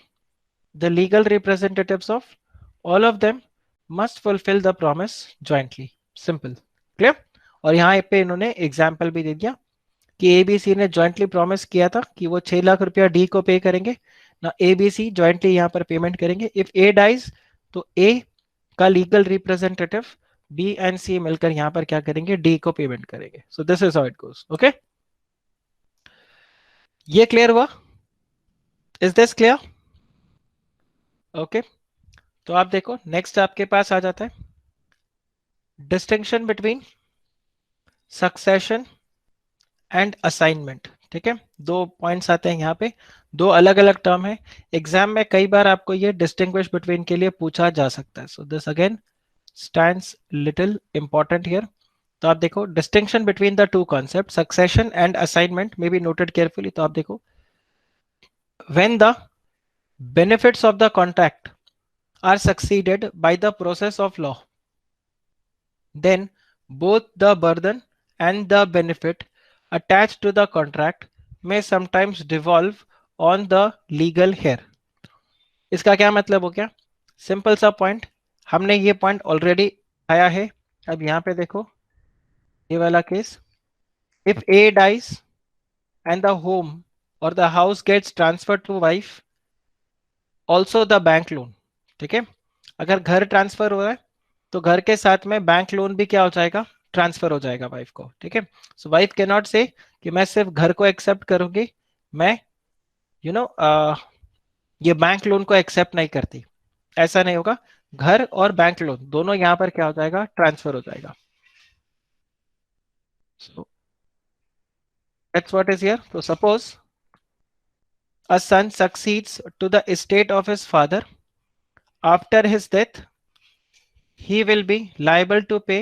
the legal representatives of all of them must fulfill the promise jointly. Simple, clear? और यहाँ पे इन्होंने example भी दे दिया कि ABC ने jointly promise किया था कि वो 6 लाख रुपया डी को पे करेंगे ना। एबीसी जॉइंटली यहाँ पर पेमेंट करेंगे। इफ ए डाइज, तो ए का लीगल रिप्रेजेंटेटिव बी एंड सी मिलकर यहाँ पर क्या करेंगे? डी को पेमेंट करेंगे। सो this is how it goes. Okay, ये क्लियर हुआ? Is this clear? ओके, तो आप देखो, नेक्स्ट आपके पास आ जाता है distinction between succession and assignment. ठीक है, दो पॉइंट्स आते हैं यहाँ पे, दो अलग अलग टर्म है। एग्जाम में कई बार आपको ये डिस्टिंग्विश बिटवीन के लिए पूछा जा सकता है। So this again stands little important here. तो आप देखो, distinction between the two concept succession and assignment में बी नोटेड केयरफुली। तो आप देखो, when the benefits of the contract are succeeded by the process of law, then both the burden and the benefit attached to the contract may sometimes devolve on the legal heir. इसका क्या मतलब हो गया? Simple सा point, हमने ये point already आया है। अब यहाँ पे देखो, ये वाला case, if A dies and the home और the house gets transfer to wife, also the bank loan. ठीक है, अगर घर ट्रांसफर हो रहा है तो घर के साथ में बैंक लोन भी क्या हो जाएगा? ट्रांसफर हो जाएगा वाइफ को। ठीक है, सो वाइफ कैन नॉट से कि मैं सिर्फ घर को एक्सेप्ट करूंगी, मैं यू नो ये बैंक लोन को एक्सेप्ट नहीं करती। ऐसा नहीं होगा, घर और बैंक लोन दोनों यहां पर क्या हो जाएगा? ट्रांसफर हो जाएगा। So that's what is here. So suppose a son succeeds to the estate of his father. After his death, he will be liable to pay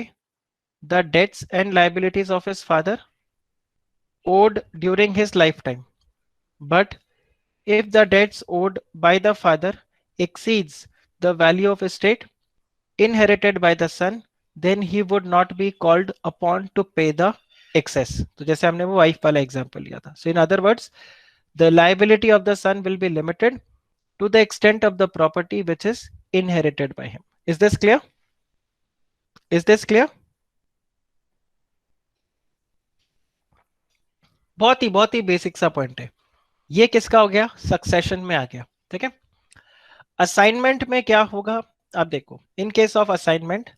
the debts and liabilities of his father owed during his lifetime. But if the debts owed by the father exceeds the value of estate inherited by the son, then he would not be called upon to pay the excess. तो जैसे हमने वो wife वाला example लिया था. So in other words, the liability of the son will be limited to the extent of the property which is inherited by him. Is this clear? Is this clear? बहुत ही basic सा point है. ये किसका हो गया? Succession में आ गया. ठीक है. असाइनमेंट में क्या होगा? आप देखो, इन case of assignment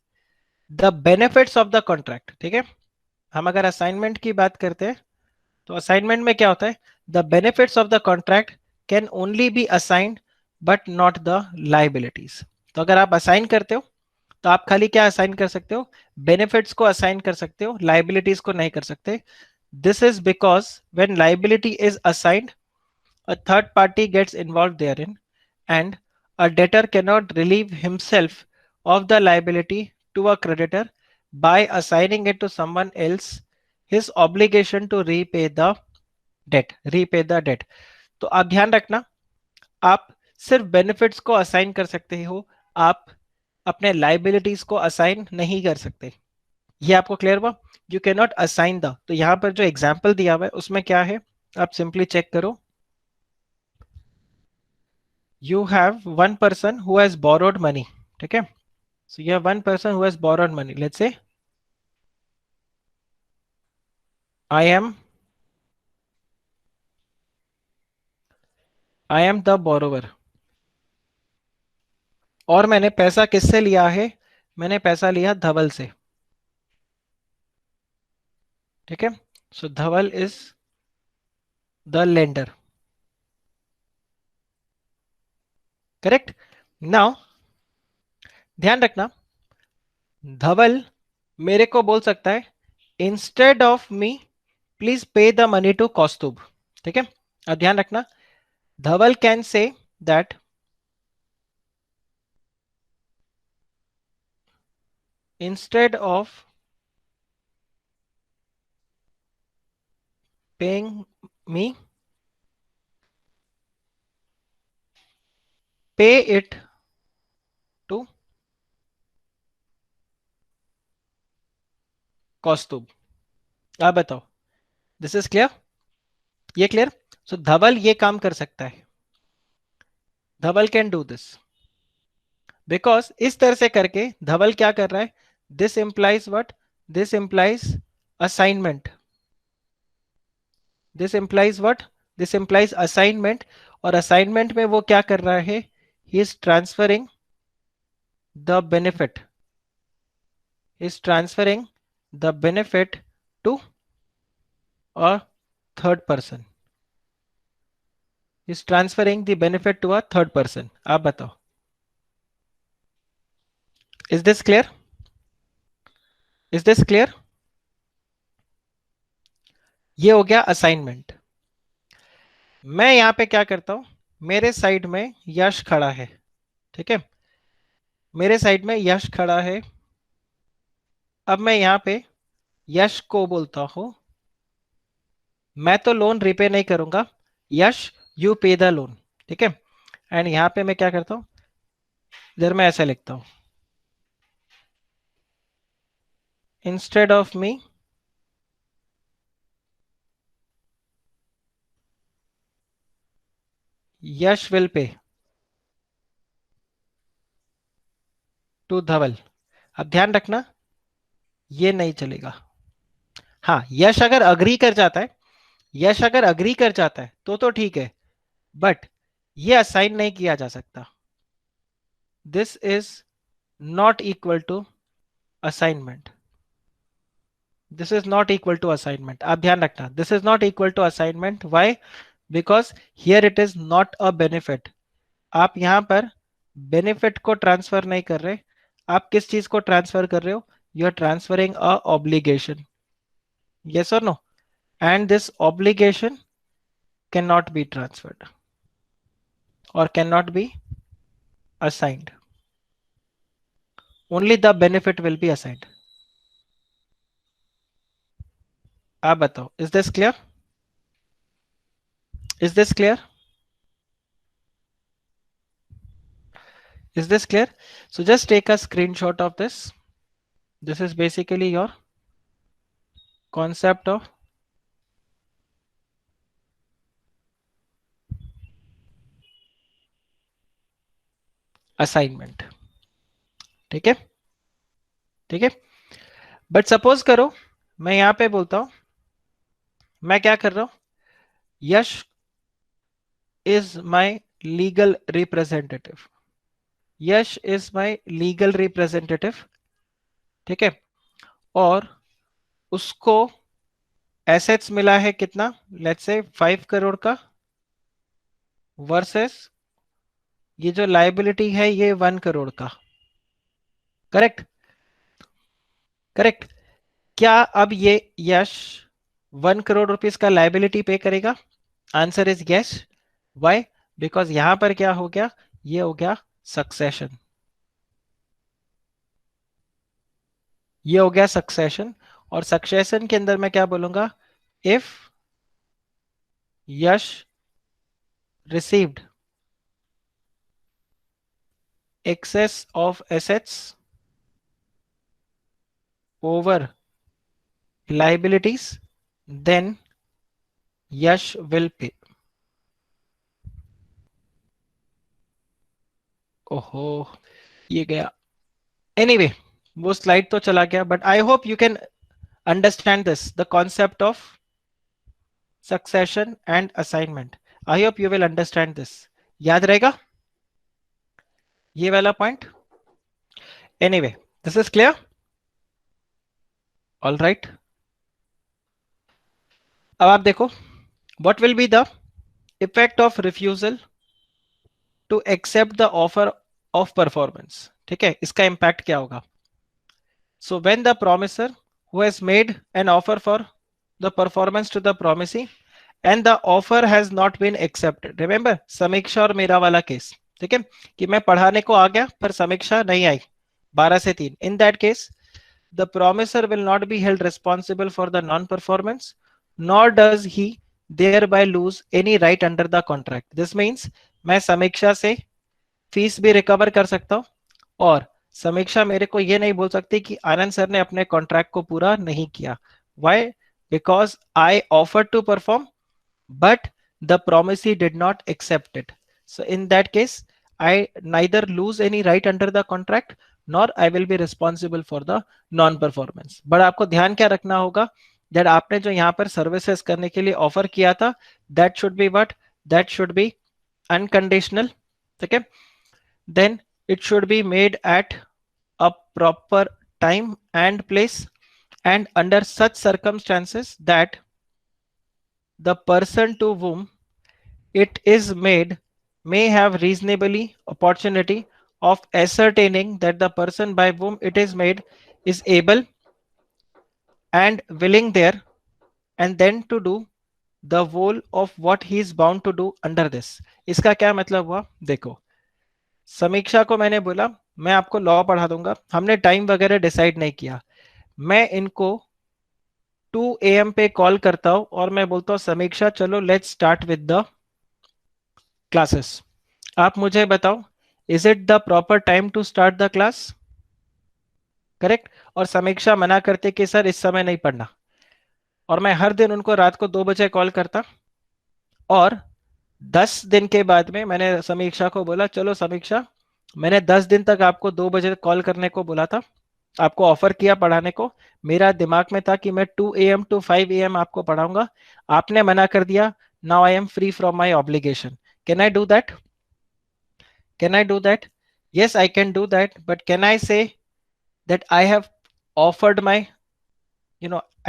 the benefits of the contract. ठीक है, हम अगर असाइनमेंट की बात करते हैं तो असाइनमेंट में क्या होता है? The benefits of the contract can only be assigned but not the liabilities. तो अगर आप असाइन करते हो तो आप खाली क्या असाइन कर सकते हो? बेनिफिट्स को असाइन कर सकते हो, लाइबिलिटीज को नहीं कर सकते. This is because when liability is assigned a third party gets involved therein and a debtor cannot relieve himself of the liability to a creditor by assigning it to someone else his obligation to repay the debt. तो आप ध्यान रखना, आप सिर्फ benefits को assign कर सकते हो, आप अपने लाइबिलिटीज को असाइन नहीं कर सकते. ये आपको क्लियर हुआ? You can not assign the. तो यहां पर जो एग्जाम्पल दिया हुआ है उसमें क्या है, आप सिंपली चेक करो. You have one person who has borrowed money. ठीक है, so you have one person who has borrowed money. Let's say I am the borrower. और मैंने पैसा किससे लिया है? मैंने पैसा लिया धवल से. ठीक है, so Dhaval is the lender. Correct. Now ध्यान रखना, धवल मेरे को बोल सकता है instead of me please pay the money to Kaustubh. ठीक है, अब ध्यान रखना, Dhaval can say that instead of paying me, pay it to Kaustubh. आप बताओ, दिस इज क्लियर? ये क्लियर? सो धवल ये काम कर सकता है, Dhaval can do this because इस तरह से करके धवल क्या कर रहा है? This implies what? This implies assignment. This implies what? This implies assignment. और असाइनमेंट में वो क्या कर रहा है? He is transferring the benefit, is transferring the benefit to a third person. Is transferring the benefit to a third person. आप बताओ, is this clear? Is this clear? ये हो गया असाइनमेंट. मैं यहां पे क्या करता हूं, मेरे साइड में यश खड़ा है. ठीक है, मेरे साइड में यश खड़ा है. अब मैं यहां पे यश को बोलता हूं, मैं तो लोन रिपे नहीं करूंगा, यश यू पे द लोन. ठीक है, एंड यहां पे मैं क्या करता हूं, इधर मैं ऐसा लिखता हूं, instead of me Yash will pay to Dhaval. अब ध्यान रखना, ये नहीं चलेगा. हाँ, यश अगर अग्री कर जाता है, यश अगर अग्री कर जाता है तो ठीक है, बट ये असाइन नहीं किया जा सकता. This is not equal to assignment. This is not equal to assignment. आप ध्यान रखना, this is not equal to assignment. Why? Because here it is not a benefit. आप यहां पर बेनिफिट को ट्रांसफर नहीं कर रहे, आप किस चीज को ट्रांसफर कर रहे हो? You are transferring a obligation. Yes or no? And this obligation cannot be transferred or cannot be assigned. Only the benefit will be assigned. आप बताओ, is this clear? Is this clear? Is this clear? So just take a screenshot of this. This is basically your concept of assignment. ठीक है, ठीक है. But suppose करो मैं यहां पे बोलता हूं, मैं क्या कर रहा हूं, Yash is my legal representative. Yash is my legal representative. ठीक है. और उसको एसेट्स मिला है कितना, लेट्स से 5 करोड़ का, वर्सेस ये जो लाइबिलिटी है ये 1 करोड़ का. Correct, correct. क्या अब ये यश 1 करोड़ रुपीस का लाइबिलिटी पे करेगा? Answer is yes. Why? Because यहां पर क्या हो गया, ये हो गया सक्सेशन. ये हो गया सक्सेशन. और सक्सेशन के अंदर मैं क्या बोलूंगा, if Yash received excess of assets over liabilities, then Yash will pay. ओहो, ये गया. एनीवे anyway, वो स्लाइड तो चला गया, but I hope you can understand this, the concept of succession and assignment. I hope you will understand this. याद रहेगा ये वाला point? Anyway, this is clear. All right. अब आप देखो, what will be the effect of refusal to accept the offer of performance. ठीक है, इसका इंपैक्ट क्या होगा? So when the promisor who has made an offer for the performance to the promisee and the offer has not been accepted. Remember Samiksha और मेरा वाला case. ठीक है, कि मैं पढ़ाने को आ गया पर समीक्षा नहीं आई 12 से 3. इन that case the promisor will not be held responsible for the non-performance, nor does he thereby lose any right under the contract. This means मैं समीक्षा से फीस भी रिकवर कर सकता हूं, और समीक्षा मेरे को ये नहीं बोल सकती कि आनंद सर ने अपने कॉन्ट्रैक्ट को पूरा नहीं किया. Why? Because I offered to perform, but the promisee did not accept it. So in that case, I neither lose any right under the contract nor I will be responsible for the non-performance. But आपको ध्यान क्या रखना होगा, that आपने जो यहाँ पर services करने के लिए ऑफर किया था, that should be what? That should be unconditional. ठीक है. Then it should be made at a proper time and place, and under such circumstances that the person to whom it is made may have reasonably opportunity of ascertaining that the person by whom it is made is able and willing there, and then to do the whole of what he is bound to do under this. इसका क्या मतलब हुआ, देखो समीक्षा को मैंने बोला मैं आपको लॉ पढ़ा दूंगा, हमने टाइम वगैरह डिसाइड नहीं किया, मैं इनको 2 AM पे कॉल करता हूं और मैं बोलता हूं समीक्षा चलो let's start with the classes. आप मुझे बताओ, is it the proper time to start the class? Correct. और समीक्षा मना करते कि सर इस समय नहीं पढ़ना, और मैं हर दिन उनको रात को 2 बजे कॉल करता, और 10 दिन के बाद में मैंने समीक्षा को बोला चलो समीक्षा, मैंने 10 दिन तक आपको 2 बजे कॉल करने को बोला था, आपको ऑफर किया पढ़ाने को, मेरा दिमाग में था कि मैं 2 AM to 5 AM आपको पढ़ाऊंगा, आपने मना कर दिया. Now I am free from my obligation. Can I do that? Can I do that? Yes, I can do that. But can I say that I have offered my,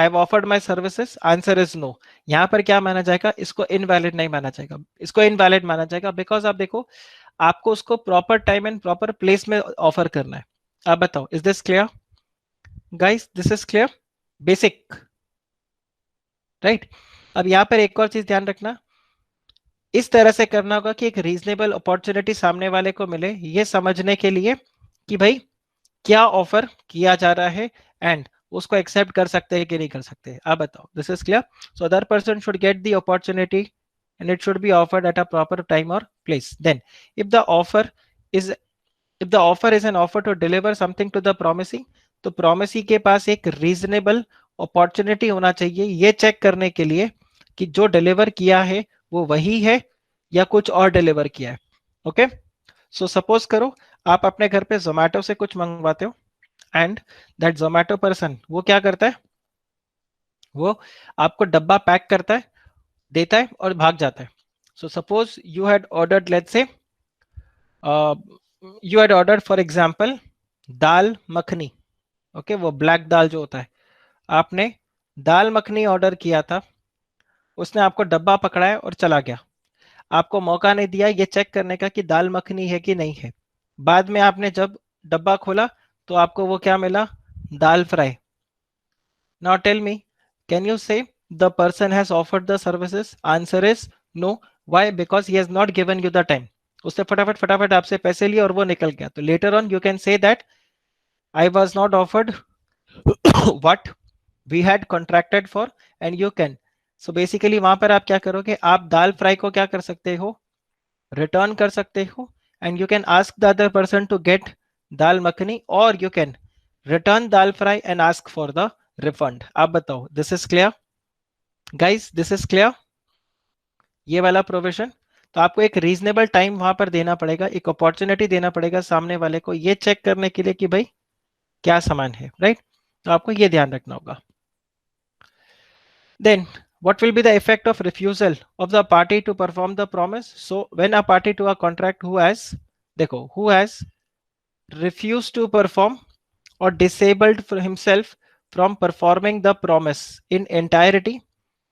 I've offered my services? Answer is no. यहाँ पर क्या माना जाएगा, इसको invalid नहीं माना जाएगा, इसको इनवैलिड माना जाएगा, बिकॉज आप देखो आपको उसको proper time and proper place में ऑफर करना है. आप बताओ, is this clear guys? This is clear? Basic. Right. अब यहाँ पर एक और चीज ध्यान रखना, इस तरह से करना होगा कि एक रीजनेबल अपॉर्चुनिटी सामने वाले को मिले, ये समझने के लिए कि भाई क्या ऑफर किया जा रहा है एंड उसको एक्सेप्ट कर सकते हैं कि नहीं कर सकते। आप बताओ, this is clear. So other person should get the opportunity and it should be offered at a proper time और place. Then if the offer is if the offer is an offer to deliver something to the promisee, तो promisee के पास एक reasonable opportunity होना चाहिए ये check करने के लिए कि जो डिलीवर किया है वो वही है या कुछ और डिलीवर किया है। ओके, सो सपोज करो आप अपने घर पे जोमेटो से कुछ मंगवाते हो एंड दैट जोमेटो पर्सन वो क्या करता है, वो आपको डब्बा पैक करता है, देता है और भाग जाता है। So suppose you had ordered, let's say you had ordered for example dal makhani. Okay, वो ब्लैक दाल जो होता है, आपने दाल मखनी ऑर्डर किया था, उसने आपको डब्बा पकड़ाया और चला गया, आपको मौका नहीं दिया ये चेक करने का कि दाल मखनी है कि नहीं है। बाद में आपने जब डब्बा खोला तो आपको वो क्या मिला, dal fry. Now tell me, can you say the person has offered the services? Answer is no. Why? Because he has not given you the time. उसने फटाफट फटाफट आपसे पैसे लिए और वो निकल गया। तो later on you can say that I was not offered what we had contracted for and you can, so basically वहां पर आप क्या करोगे, आप दाल फ्राई को क्या कर सकते हो, रिटर्न कर सकते हो and you can ask the other person to get dal makhani, और you can return dal fry and ask for the refund. आप बताओ, this is clear guys, this is clear ये वाला प्रोविजन। तो आपको एक रीजनेबल टाइम वहां पर देना पड़ेगा, एक अपॉर्चुनिटी देना पड़ेगा सामने वाले को ये चेक करने के लिए कि भाई क्या सामान है, राइट। तो आपको ये ध्यान रखना होगा। Then, what will be the effect of refusal of the party to perform the promise? So, when a party to a contract who has, देखो, who has refused to perform or disabled for himself from performing the promise in entirety,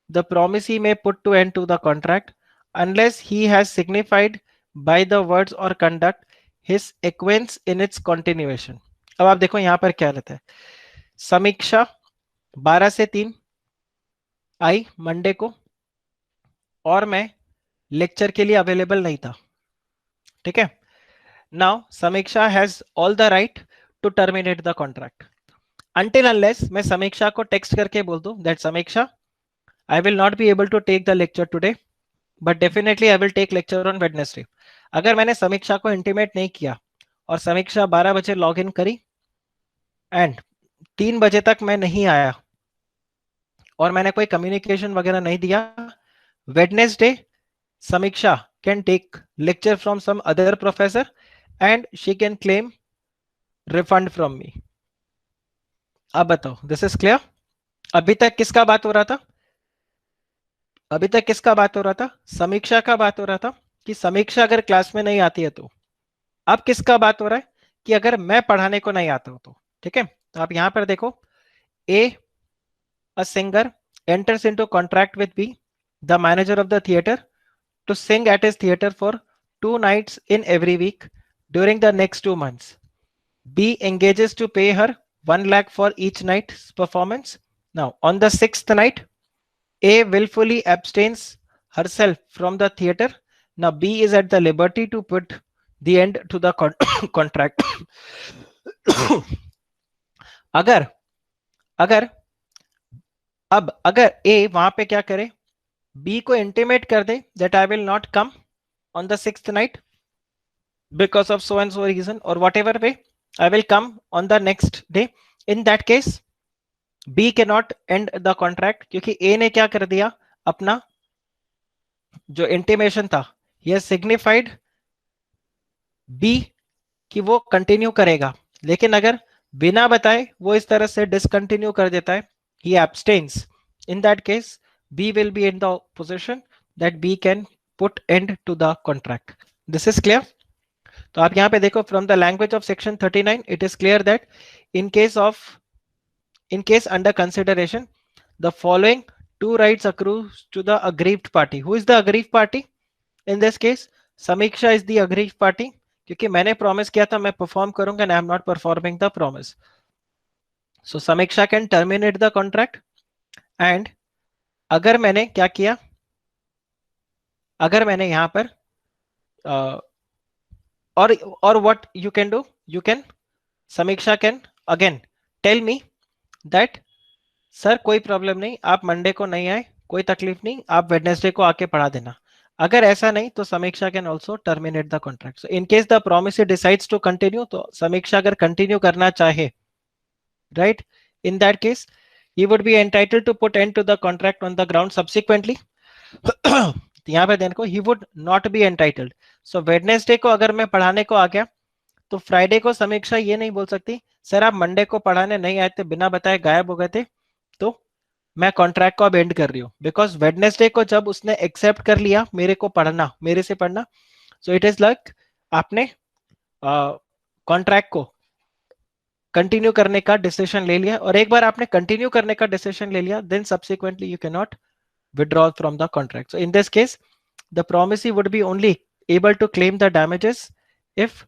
the promisee may put to end to the contract unless he has signified by the words or conduct his acquiescence in its continuation. अब आप देखो यहां पर क्या रहता है, समीक्षा 12 से 3 आई मंडे को और मैं लेक्चर के लिए अवेलेबल नहीं था, ठीक है। Now Samiksha has all the right to terminate the contract until unless मैं समीक्षा को टेक्स्ट करके बोल दूं that Samiksha I will not be able to take the lecture today but definitely I will take lecture on Wednesday. अगर मैंने समीक्षा को intimate नहीं किया और समीक्षा 12 बजे लॉग इन करी एंड 3 बजे तक मैं नहीं आया और मैंने कोई कम्युनिकेशन वगैरह नहीं दिया, Wednesday Samiksha can take lecture from some other professor and she can claim refund from me. अब बताओ, दिस इज क्लियर। अभी तक किसका बात हो रहा था, अभी तक किसका बात हो रहा था, समीक्षा का बात हो रहा था कि समीक्षा अगर क्लास में नहीं आती है तो। अब किसका बात हो रहा है कि अगर मैं पढ़ाने को नहीं आता हूं तो, ठीक है। तो आप यहां पर देखो, A a singer enters into contract with B, the manager of the theater, to sing at his theater for 2 nights in every week during the next 2 months. B engages to pay her 1 lakh for each night's performance. Now, on the 6th night, A willfully abstains herself from the theater. Now, B is at the liberty to put the end to the contract. अगर अगर अब अगर A वहां पे क्या करे, B को intimate कर दे that I will not come on the 6th night because of so and so reason or whatever way, I will come on the next day. In that case, B cannot end the contract क्योंकि A ने क्या कर दिया, अपना जो intimation था, ये signified B कि वो कंटिन्यू करेगा, लेकिन अगर बिना बताए वो इस तरह से डिसकंटिन्यू कर देता है, he abstains. In that case, B will be in the position that B can put end to the contract. This is clear. तो आप यहां पे देखो, from the language of section 39 it is clear that in case under consideration the following two rights accrue to the aggrieved party. Who is the aggrieved party in this case? Samiksha is the aggrieved party क्योंकि मैंने promise किया था मैं perform करूंगा and I am not performing the promise. So Samiksha can terminate the contract and अगर मैंने क्या किया, अगर मैंने यहां पर अ, और what you can do, you can, Samiksha can again tell me that sir कोई प्रॉब्लम नहीं, आप मंडे को नहीं आए, कोई तकलीफ नहीं, आप वेडनेसडे को आके पढ़ा देना। अगर ऐसा नहीं तो Samiksha can also terminate the contract. So in case the promise decides to continue, तो समीक्षा अगर कंटिन्यू करना चाहे, right, in that case he would be entitled to put end to the contract on the ground subsequently. यहाँ पे देखो he would not be entitled. So Wednesday को अगर मैं पढ़ाने को आ गया, तो फ्राइडे को समीक्षा ये नहीं बोल सकती सर आप मंडे को पढ़ाने नहीं आए थे, बिना बताए गायब हो गए थे, तो मैं कॉन्ट्रैक्ट को अब एंड कर रही हूँ। बिकॉज वेडनेसडे को जब उसने एक्सेप्ट कर लिया मेरे को पढ़ना, मेरे से पढ़ना, सो इट इज लाइक आपने कॉन्ट्रैक्ट को कंटिन्यू करने का डिसीजन ले लिया, और एक बार आपने कंटिन्यू करने का डिसीजन ले लिया, then subsequently you can not withdraw from the contract. So in this case, the promisee would be only able to claim the damages if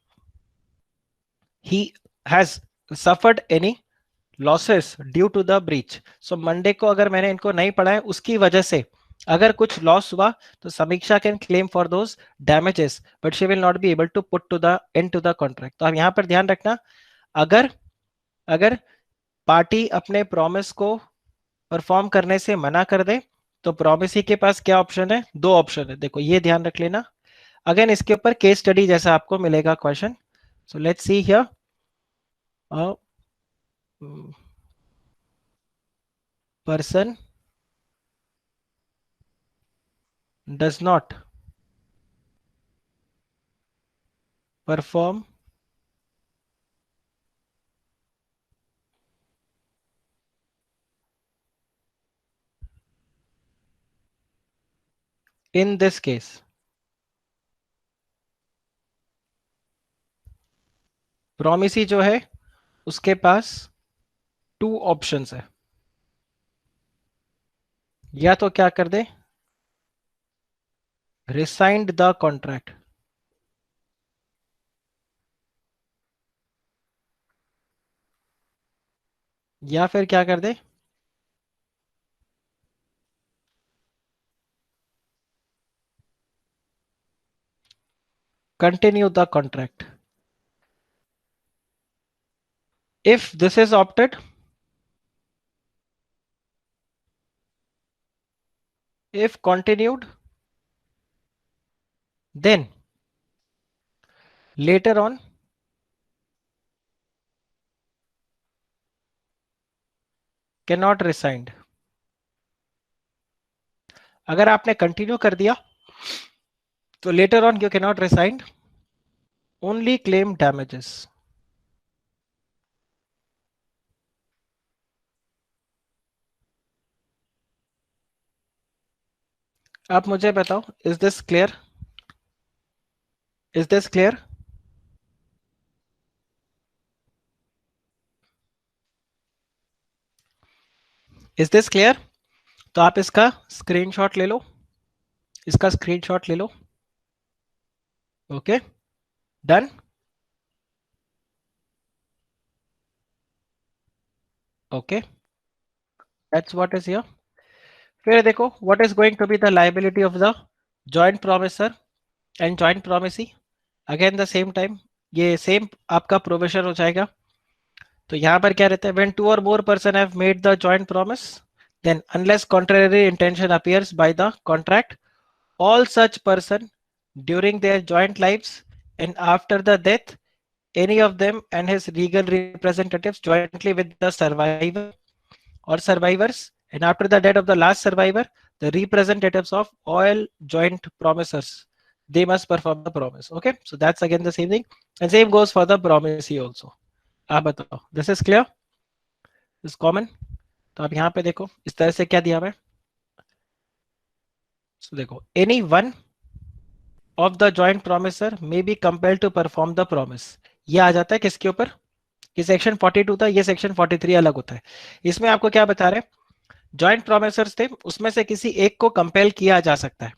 he has suffered any losses due to the breach. So Monday को अगर मैंने इनको नहीं पढ़ा है उसकी वजह से अगर कुछ लॉस हुआ, तो Samiksha can claim for those damages, but she will not be able to put to the end to the contract. तो आप यहाँ पर ध्यान रखना, अगर अगर पार्टी अपने प्रॉमिस को परफॉर्म करने से मना कर दे, तो प्रॉमिसी के पास क्या ऑप्शन है, दो ऑप्शन है, देखो ये ध्यान रख लेना। अगेन इसके ऊपर केस स्टडी जैसा आपको मिलेगा question. So let's see here, person does not perform in this case, promisee जो है उसके पास टू ऑप्शंस है, या तो क्या कर दे, रिसाइंड द कॉन्ट्रैक्ट, या फिर क्या कर दे, continue the contract. If this is opted, if continued, then later on cannot resigned। अगर आपने कंटिन्यू कर दिया तो later on you can not rescind, only claim damages. आप मुझे बताओ, is this clear, is this clear? Is this clear? तो आप इसका स्क्रीनशॉट ले लो, इसका स्क्रीनशॉट ले लो। Okay, done. Okay, that's what is here. फिर देखो, what is going to be the liability of the joint promisor and joint promisee. Again the same time ये सेम आपका प्रोविजन हो जाएगा। तो यहां पर क्या रहता है, व्हेन टू और more person have made the joint promise, then unless contrary intention appears by the contract, all such person during their joint lives and after the death any of them and his legal representatives jointly with the survivor or survivors, and after the death of the last survivor the representatives of all joint promisers, they must perform the promise. Okay, so that's again the same thing, and same goes for the promisee also। आप बताओ, this is clear, is common. तो आप यहाँ पे देखो इस तरह से क्या दिया हुआ है। So देखो, any one of the joint promisor may be compelled to perform the promise. ये आ जाता है किसके ऊपर, ये सेक्शन 42 था, ये सेक्शन 43 अलग होता है। इसमें आपको क्या बता रहे हैं, जॉइंट प्रोमिसर्स थे, उसमें से किसी एक को कंपेल किया जा सकता है,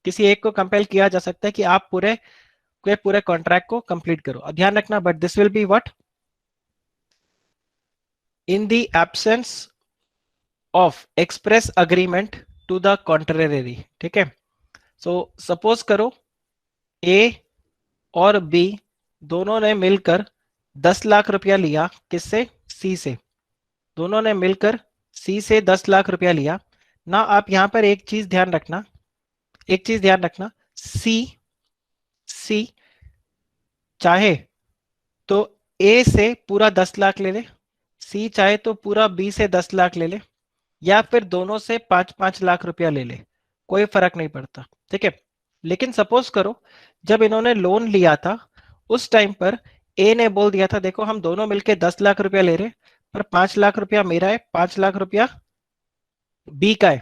किसी एक को कंपेल किया जा सकता है कि आप पूरे पूरे कॉन्ट्रैक्ट को कंप्लीट करो। अब ध्यान रखना, but this will be what, in the absence of express agreement to the contrary, ठीक है। सो सपोज करो ए और बी दोनों ने मिलकर 10 लाख रुपया लिया, किससे? सी से। दोनों ने मिलकर सी से 10 लाख रुपया लिया ना। आप यहां पर एक चीज ध्यान रखना, एक चीज ध्यान रखना, सी सी चाहे तो ए से पूरा 10 लाख ले ले, सी चाहे तो पूरा बी से 10 लाख ले ले, या फिर दोनों से 5-5 लाख रुपया ले ले, कोई फर्क नहीं पड़ता, ठीक है। लेकिन सपोज करो जब इन्होंने लोन लिया था उस टाइम पर ए ने बोल दिया था देखो हम दोनों मिलके 10 लाख रुपया ले रहे, पर 5 लाख रुपया मेरा है, 5 लाख रुपया बी का है।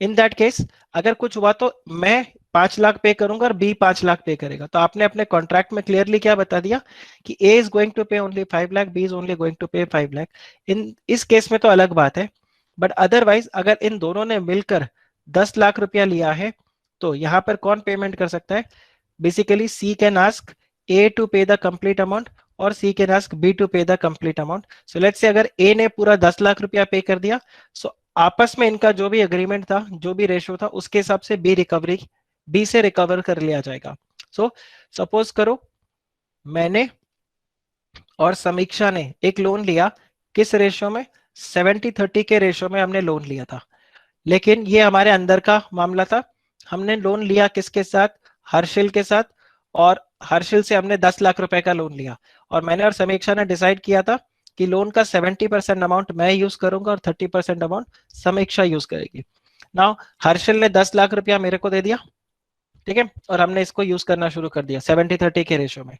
इन दैट केस अगर कुछ हुआ तो मैं 5 लाख पे करूंगा और बी 5 लाख पे करेगा। तो आपने अपने कॉन्ट्रैक्ट में क्लियरली क्या बता दिया कि A is going to pay only 5 lakh, B is only going to pay 5 lakh. इन इस केस में तो अलग बात है, बट अदरवाइज अगर इन दोनों ने मिलकर 10 लाख रुपया लिया है तो यहां पर कौन पेमेंट कर सकता है? Basically C can ask A to pay the complete amount और C can ask B to pay the complete amount. So let's say अगर ए ने पूरा 10 लाख रुपया पे कर दिया, सो आपस में इनका जो भी एग्रीमेंट था, जो भी रेशो था, उसके हिसाब से बी से रिकवर कर लिया जाएगा। सो सपोज करो मैंने और समीक्षा ने एक लोन लिया, किस रेशो में? 70-30 के रेशो में हमने लोन लिया था। लेकिन ये हमारे अंदर का मामला था, हमने लोन लिया किसके साथ? हर्षिल के साथ। और हर्षिल से हमने 10 लाख रुपए का लोन लिया और मैंने और समीक्षा ने डिसाइड किया था कि लोन का 70% अमाउंट मैं यूज करूंगा और 30% अमाउंट समीक्षा यूज करेगी। नाउ हर्षिल ने 10 लाख रुपया मेरे को दे दिया, ठीक है, और हमने इसको यूज करना शुरू कर दिया 70-30 के रेशो में।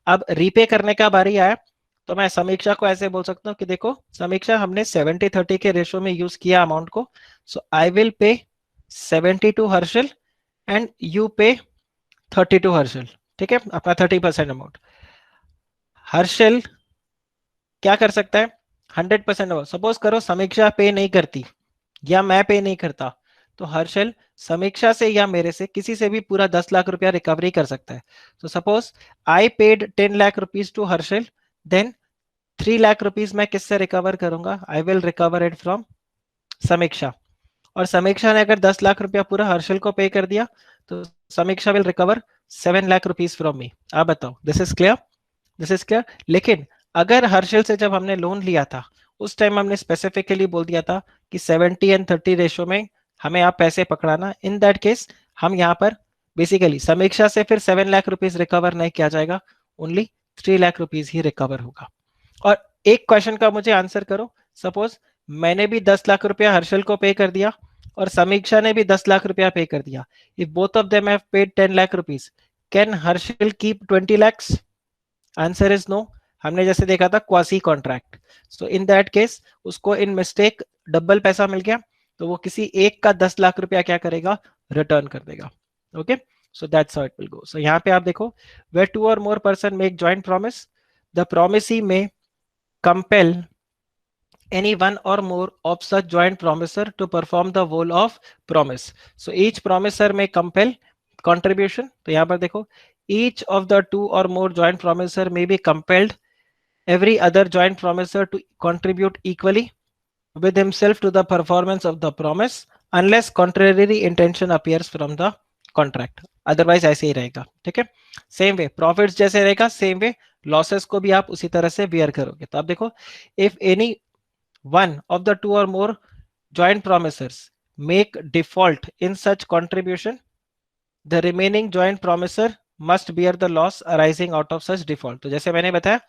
अब रीपे करने का बारी आया तो मैं समीक्षा को ऐसे बोल सकता हूँ कि देखो समीक्षा हमने 70-30 के रेशो में यूज किया अमाउंट को, सो I will pay 70 to Harshal and you पे 30 टू हर्षल, ठीक है, अपना 30% अमाउंट। हर्षल क्या कर सकता है? 100% अमाउंट। सपोज करो समीक्षा पे नहीं करती या मैं पे नहीं करता तो हर्षल समीक्षा से या मेरे से किसी से भी पूरा 10 लाख रुपया रिकवरी कर सकता है। तो suppose I paid 10 lakh rupees to Harshal, then 3 lakh rupees मैं किससे रिकवर करूंगा? I will recover it from Samiksha. और समीक्षा ने अगर 10 लाख रुपया पूरा हर्षल को पे कर दिया तो समीक्षा will recover 7 lakh rupees from me. आप बताओ, this is clear? This is clear. लेकिन अगर हर्षल से जब हमने लोन लिया था उस टाइम हमने स्पेसिफिकली बोल दिया था कि 70-30 रेशो में हमें आप पैसे पकड़ाना, इन दैट केस हम यहाँ पर बेसिकली समीक्षा से फिर 7 लाख रुपीज रिकवर नहीं किया जाएगा, ओनली 3 लाख रुपीज ही रिकवर होगा। और एक क्वेश्चन का मुझे आंसर करो, सपोज मैंने भी 10 लाख रुपया हर्षल को पे कर दिया और समीक्षा ने भी 10 लाख रुपया पे कर दिया। If both of them have paid 10 lakh rupees, can Harshal keep 20 lakhs? Answer is no. हमने जैसे देखा था quasi contract, so in that case उसको इन मिस्टेक डबल पैसा मिल गया तो वो किसी एक का 10 लाख रुपया क्या करेगा? रिटर्न कर देगा। Okay, so that's how it will go. So यहाँ पे आप देखो, वेयर टू और more person make joint promise, the promisee में compel any one or more of such joint promisor to perform the whole of promise. So each promisor may compel contribution. तो यहाँ पर देखो, each of the two or more joint promisor may be compelled every other joint promisor to contribute equally with himself to the performance of the promise unless contrary intention appears from the contract. Otherwise ऐसे ही रहेगा, ठीक है। Same way profits जैसे रहेगा, same way losses को भी आप उसी तरह से बियर करोगे। तो आप देखो, if any one of the two or more joint promisors make default in such contribution, the remaining joint promisor must bear the loss arising out of such default. तो जैसे मैंने बताया,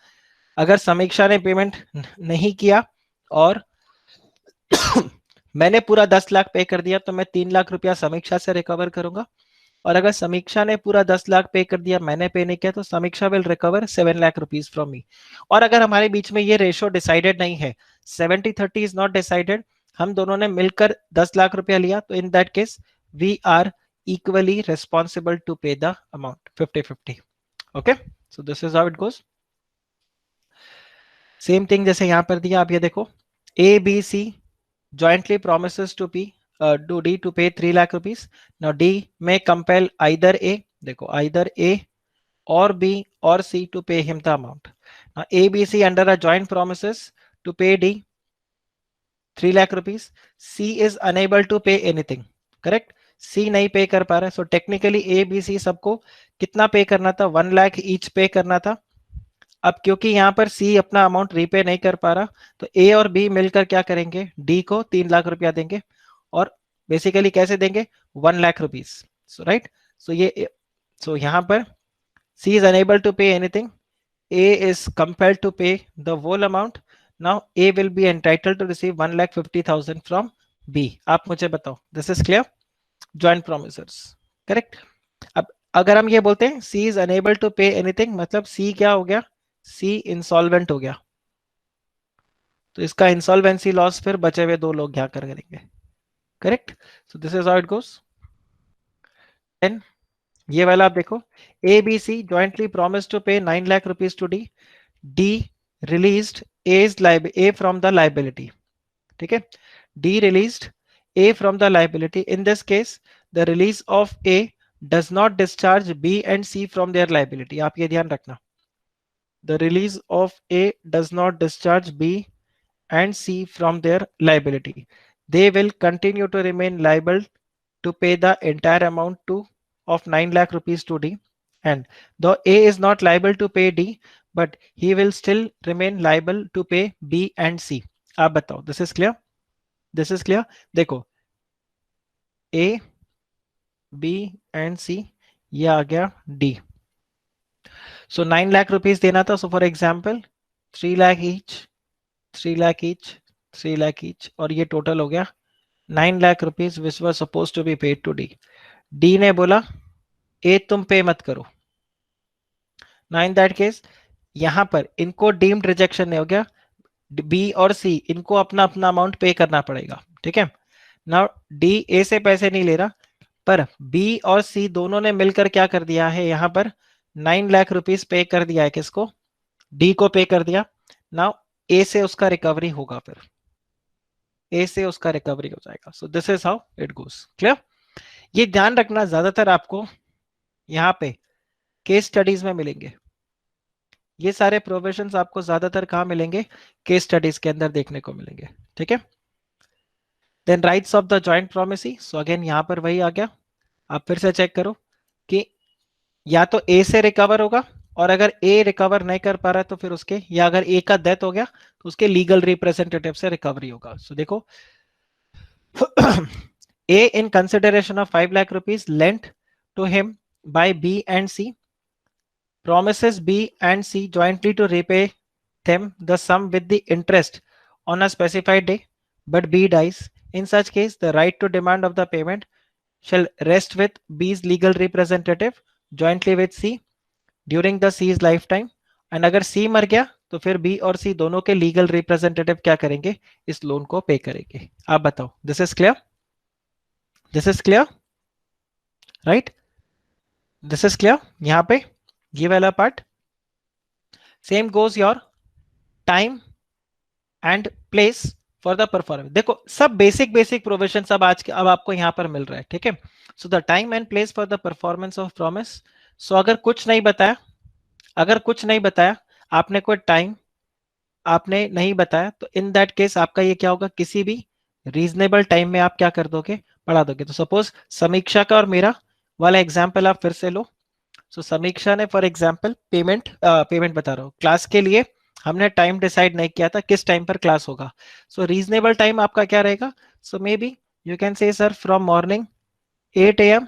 अगर समीक्षा ने पेमेंट नहीं किया और मैंने पूरा 10 लाख पे कर दिया तो मैं 3 लाख रुपया समीक्षा से रिकवर करूंगा। और अगर समीक्षा ने पूरा 10 लाख पे कर दिया, मैंने पे नहीं किया, तो समीक्षा will recover 7 lakh rupees from me. और अगर हमारे बीच में ये रेशो डिसाइडेड नहीं है, 70-30 इज नॉट डिसाइडेड, हम दोनों ने मिलकर 10 लाख रुपया लिया, तो in that case we are equally responsible to pay the amount 50-50। Okay, so this is how it goes. Same thing जैसे यहां पर दिया, आप ये देखो, A B C jointly promises to D to pay 3 lakh rupees. Now D may compel either A, देखो either A or B or C to pay him the amount. Now A, B, C under a joint promises to pay D 3 lakh rupees. C is unable to pay anything. Correct. C नहीं pay कर पा रहा है, so technically ए B सी सबको कितना पे करना था, 1 लाख ईच पे करना था। अब क्योंकि यहाँ पर सी अपना अमाउंट रीपे नहीं कर पा रहा, तो ए और बी मिलकर क्या करेंगे, डी को 3 लाख रुपया देंगे। और बेसिकली कैसे देंगे, 1 lakh rupees. So right, so ये, सो यहाँ पर C is unable to pay anything, A is compelled to pay the whole amount. Now A will be entitled to receive 1,50,000 from B. आप मुझे बताओ, this is clear, joint promisors, correct. अब अगर हम ये बोलते हैं C is unable to pay anything, मतलब सी क्या हो गया, सी इंसॉल्वेंट हो गया। तो इसका इंसॉल्वेंसी लॉस फिर बचे हुए 2 लोग क्या कर करेंगे, correct. So this is how it goes. Then ये वाला आप देखो, A B C jointly promise to pay 9 lakh rupees to D, D released A from the liability, ठीक है। D released A from the liability, in this case the release of A does not discharge B and C from their liability. आप ये ध्यान रखना, the release of A does not discharge B and C from their liability. They will continue to remain liable to pay the entire amount to of 9 lakh rupees to D. And though A is not liable to pay D, but he will still remain liable to pay B and C. आप बताओ, this is clear? This is clear? देखो, A, B and C, ये आ गया D. So 9 lakh rupees देना था. So for example, 3 lakh each, 3 lakh each, 3 lakh each, और ये total हो गया 9 lakh rupees which were suppose to be paid to D. D ने बोला ए तुम पे मत करो। ना इन दैट केस यहां पर इनको डीम्ड रिजेक्शन नहीं हो गया, बी और सी इनको अपना अपना अमाउंट पे करना पड़ेगा, ठीक है। नाउ डी ए से पैसे नहीं ले रहा, पर बी और सी दोनों ने मिलकर क्या कर दिया है, यहां पर 9 लाख रुपीज पे कर दिया है, किसको, डी को पे कर दिया। नाउ ए से उसका रिकवरी होगा, फिर ए से उसका रिकवरी हो जाएगा। सो this is how it goes, clear. ये ध्यान रखना, ज्यादातर आपको यहाँ पे केस स्टडीज में मिलेंगे, ये सारे प्रोविजंस आपको ज्यादातर कहाँ मिलेंगे, केस स्टडीज के अंदर देखने को मिलेंगे, ठीक है। Then rights of the joint promisee, so again यहाँ पर वही आ गया, आप फिर से चेक करो कि या तो ए से रिकवर होगा, और अगर ए रिकवर नहीं कर पा रहा है तो फिर उसके, या अगर ए का डेथ हो गया तो उसके लीगल रिप्रेजेंटेटिव से रिकवरी होगा। सो देखो A in consideration of 5 lakh rupees lent to him by B and C promises B and C jointly to repay them the sum with the interest on a specified day, but B dies. In such case, the right to demand of the payment shall rest with B's legal representative jointly with C during the C's lifetime. And अगर C मर गया तो फिर B और C दोनों के legal representative क्या करेंगे, इस लोन को पे करेंगे। आप बताओ, this is clear, this is clear, right, this is clear. यहां पे ये वाला part same goes your time and place for the performance. देखो सब बेसिक बेसिक प्रोविजन सब आज के अब आपको यहां पर मिल रहा है, ठीक है। So the time and place for the performance of promise. So अगर कुछ नहीं बताया, अगर कुछ नहीं बताया आपने, कोई टाइम आपने नहीं बताया, तो इन दैट केस आपका ये क्या होगा, किसी भी रीजनेबल टाइम में आप क्या कर दोगे, पढ़ा दोगे। तो सपोज समीक्षा का और मेरा वाला एग्जाम्पल आप फिर से लो। सो समीक्षा ने फॉर एग्जाम्पल पेमेंट बता रहा हूँ, क्लास के लिए हमने टाइम डिसाइड नहीं किया था किस टाइम पर क्लास होगा। सो रीजनेबल टाइम आपका क्या रहेगा, so maybe you can say sir from morning 8 AM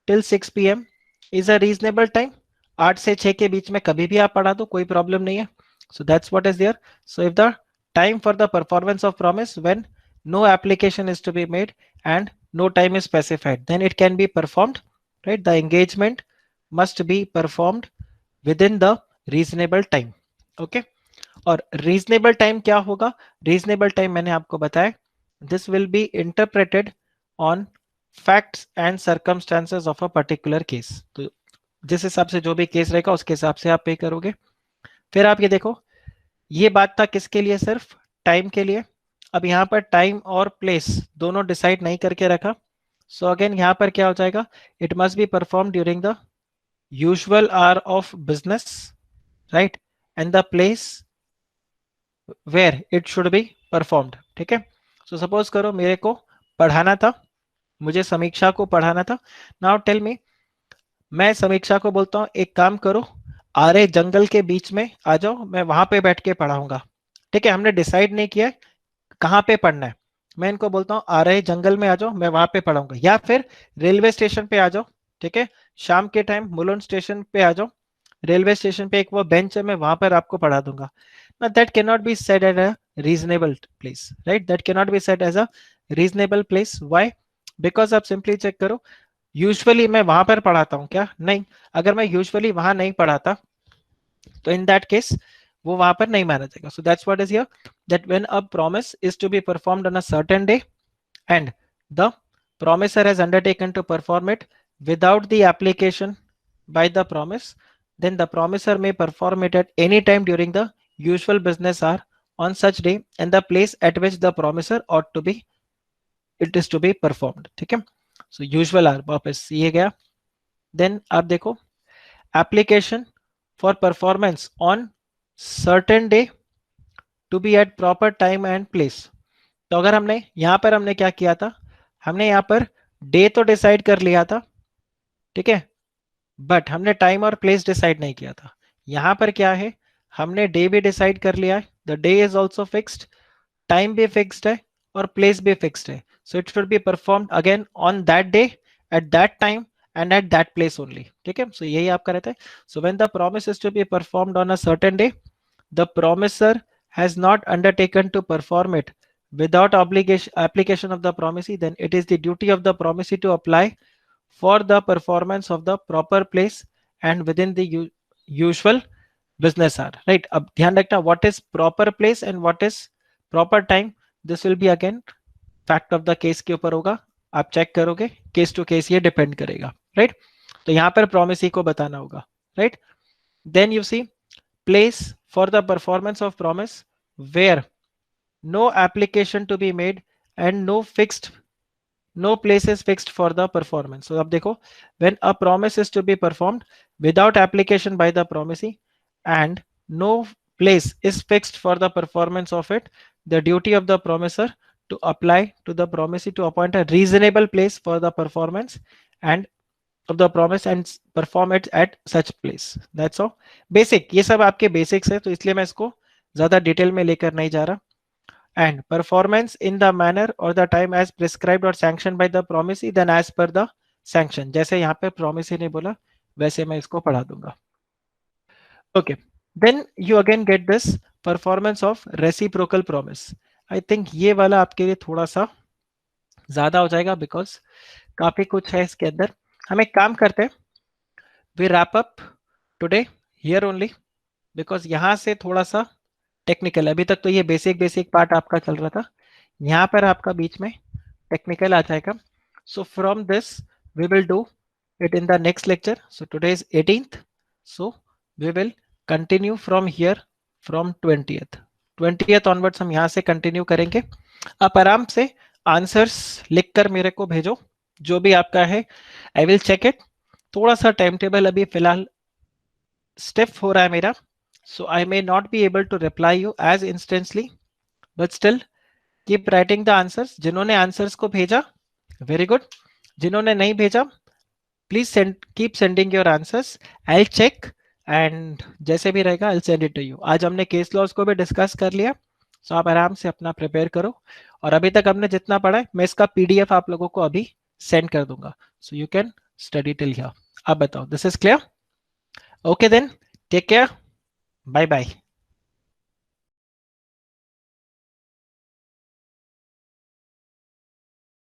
till 6 PM is a reasonable time. 8 से 6 के बीच में कभी भी आप पढ़ा दो, कोई प्रॉब्लम नहीं है। So that's what is there. So if the time for the performance of promise when no application is to be made and no time is specified, then it can be performed, right? The engagement must be performed within the reasonable time, okay? और reasonable time क्या होगा, reasonable time मैंने आपको बताया, this will be interpreted on facts and circumstances of a particular case। तो जिस हिसाब से जो भी केस रहेगा उसके हिसाब से आप पे करोगे। फिर आप ये देखो, ये बात था किसके लिए, सिर्फ टाइम के लिए। अब यहाँ पर टाइम और प्लेस दोनों डिसाइड नहीं करके रखा। सो अगेन यहाँ पर क्या हो जाएगा, it must be perform during the usual hour of business, right, and the place where it should be performed, ठीक है। सो सपोज करो मेरे को पढ़ाना था मुझे समीक्षा को पढ़ाना था। नाउ टेल मी, मैं समीक्षा को बोलता हूँ एक काम करो, आरे जंगल के बीच में आ जाओ, मैं वहां पे बैठ के पढ़ाऊंगा। ठीक है, हमने डिसाइड नहीं किया है कहाँ पे पढ़ना है। मैं इनको बोलता हूँ आ रहे जंगल में आ जाओ, मैं वहां पे पढ़ाऊंगा, या फिर रेलवे स्टेशन पे आ जाओ। ठीक है, शाम के टाइम मुलुंड स्टेशन पे आ जाओ, रेलवे स्टेशन पे एक वो बेंच है, मैं वहां पर आपको पढ़ा दूंगा ना। That can not be said at a reasonable place, right? That can not be said as a reasonable place. Why? Because आप सिंपली चेक करो, यूजुअली मैं वहां पर पढ़ाता हूँ क्या? नहीं। अगर मैं यूजुअली वहां नहीं पढ़ाता तो इन दैट केस वो वहां पर नहीं माना जाएगा। So that's what is here, that when a promise is to be performed on a certain day and the promisor has undertaken to perform it without the application by the promise, then the promisor may perform it at any time during the usual business hour on such day and the place at which the promisor ought to be it is to be performed. ठीक है, so usual hour वापस ये गया। then आप देखो, application for performance on certain day to be at proper time and place। तो अगर हमने यहां पर हमने क्या किया था, हमने यहां पर डे तो डिसाइड कर लिया था, ठीक है, बट हमने टाइम और प्लेस डिसाइड नहीं किया था। यहां पर क्या है, हमने डे भी डिसाइड कर लिया है, the day is also fixed, time भी फिक्स्ड है और प्लेस भी फिक्स्ड है। So it should be performed again on that day at that time and at that place only. ठीक है, सो यही आपका रहता है। So when the promise is to be performed on a certain day, the promisor has not undertaken to perform it without obligation application of the promisee, then it is the duty of the promisee to apply for the performance of the proper place and within the usual business hour, right? अब ध्यान रखना, what is proper place and what is proper time, this will be again fact of the case के ऊपर होगा, आप check करोगे, case to case ये depend करेगा, राइट? तो यहाँ पर promisee को बताना होगा, right? then you see, place for the performance of promise where no application to be made and no place is fixed for the performance। so ab dekho, when a promise is to be performed without application by the promisee and no place is fixed for the performance of it, the duty of the promiser to apply to the promisee to appoint a reasonable place for the performance and of the promise and perform it at such place। that's all basic, ये सब आपके basics है, तो इसलिए मैं इसको ज्यादा detail में लेकर नहीं जा रहा। and performance in the manner or the time as prescribed or sanctioned by the promisee then as per the sanction, जैसे यहाँ पे promisee ने बोला वैसे मैं इसको पढ़ा दूंगा। okay, then you again get this performance of reciprocal promise। I think ये वाला आपके लिए थोड़ा सा ज्यादा हो जाएगा बिकॉज काफी कुछ है इसके अंदर। हम एक काम करते हैं, we wrap up today here only, because यहाँ से थोड़ा सा टेक्निकल, अभी तक तो ये बेसिक बेसिक पार्ट आपका चल रहा था, यहाँ पर आपका बीच में टेक्निकल आ जाएगा। So from this we will do it in the next lecture. So today is 18th, so we will continue from here from 20th onwards हम यहाँ से कंटिन्यू करेंगे। आप आराम से आंसर्स लिखकर मेरे को भेजो जो भी आपका है, आई विल चेक इट। थोड़ा सा टाइम टेबल अभी फिलहाल स्टिफ हो रहा है मेरा, so I may not be able to reply you as instantly, but still keep writing the answers। जिन्होंने आंसर्स को भेजा वेरी गुड, जिन्होंने नहीं भेजा please send, keep sending your answers, I will check and जैसे भी रहेगा I will send it to you. आज हमने केस लॉज को भी डिस्कस कर लिया, सो आप आराम से अपना प्रिपेयर करो, और अभी तक हमने जितना पढ़ा है मैं इसका पीडीएफ आप लोगों को अभी सेंड कर दूंगा, so you can study till here. आप बताओ, this is clear? Okay then, take care, bye bye.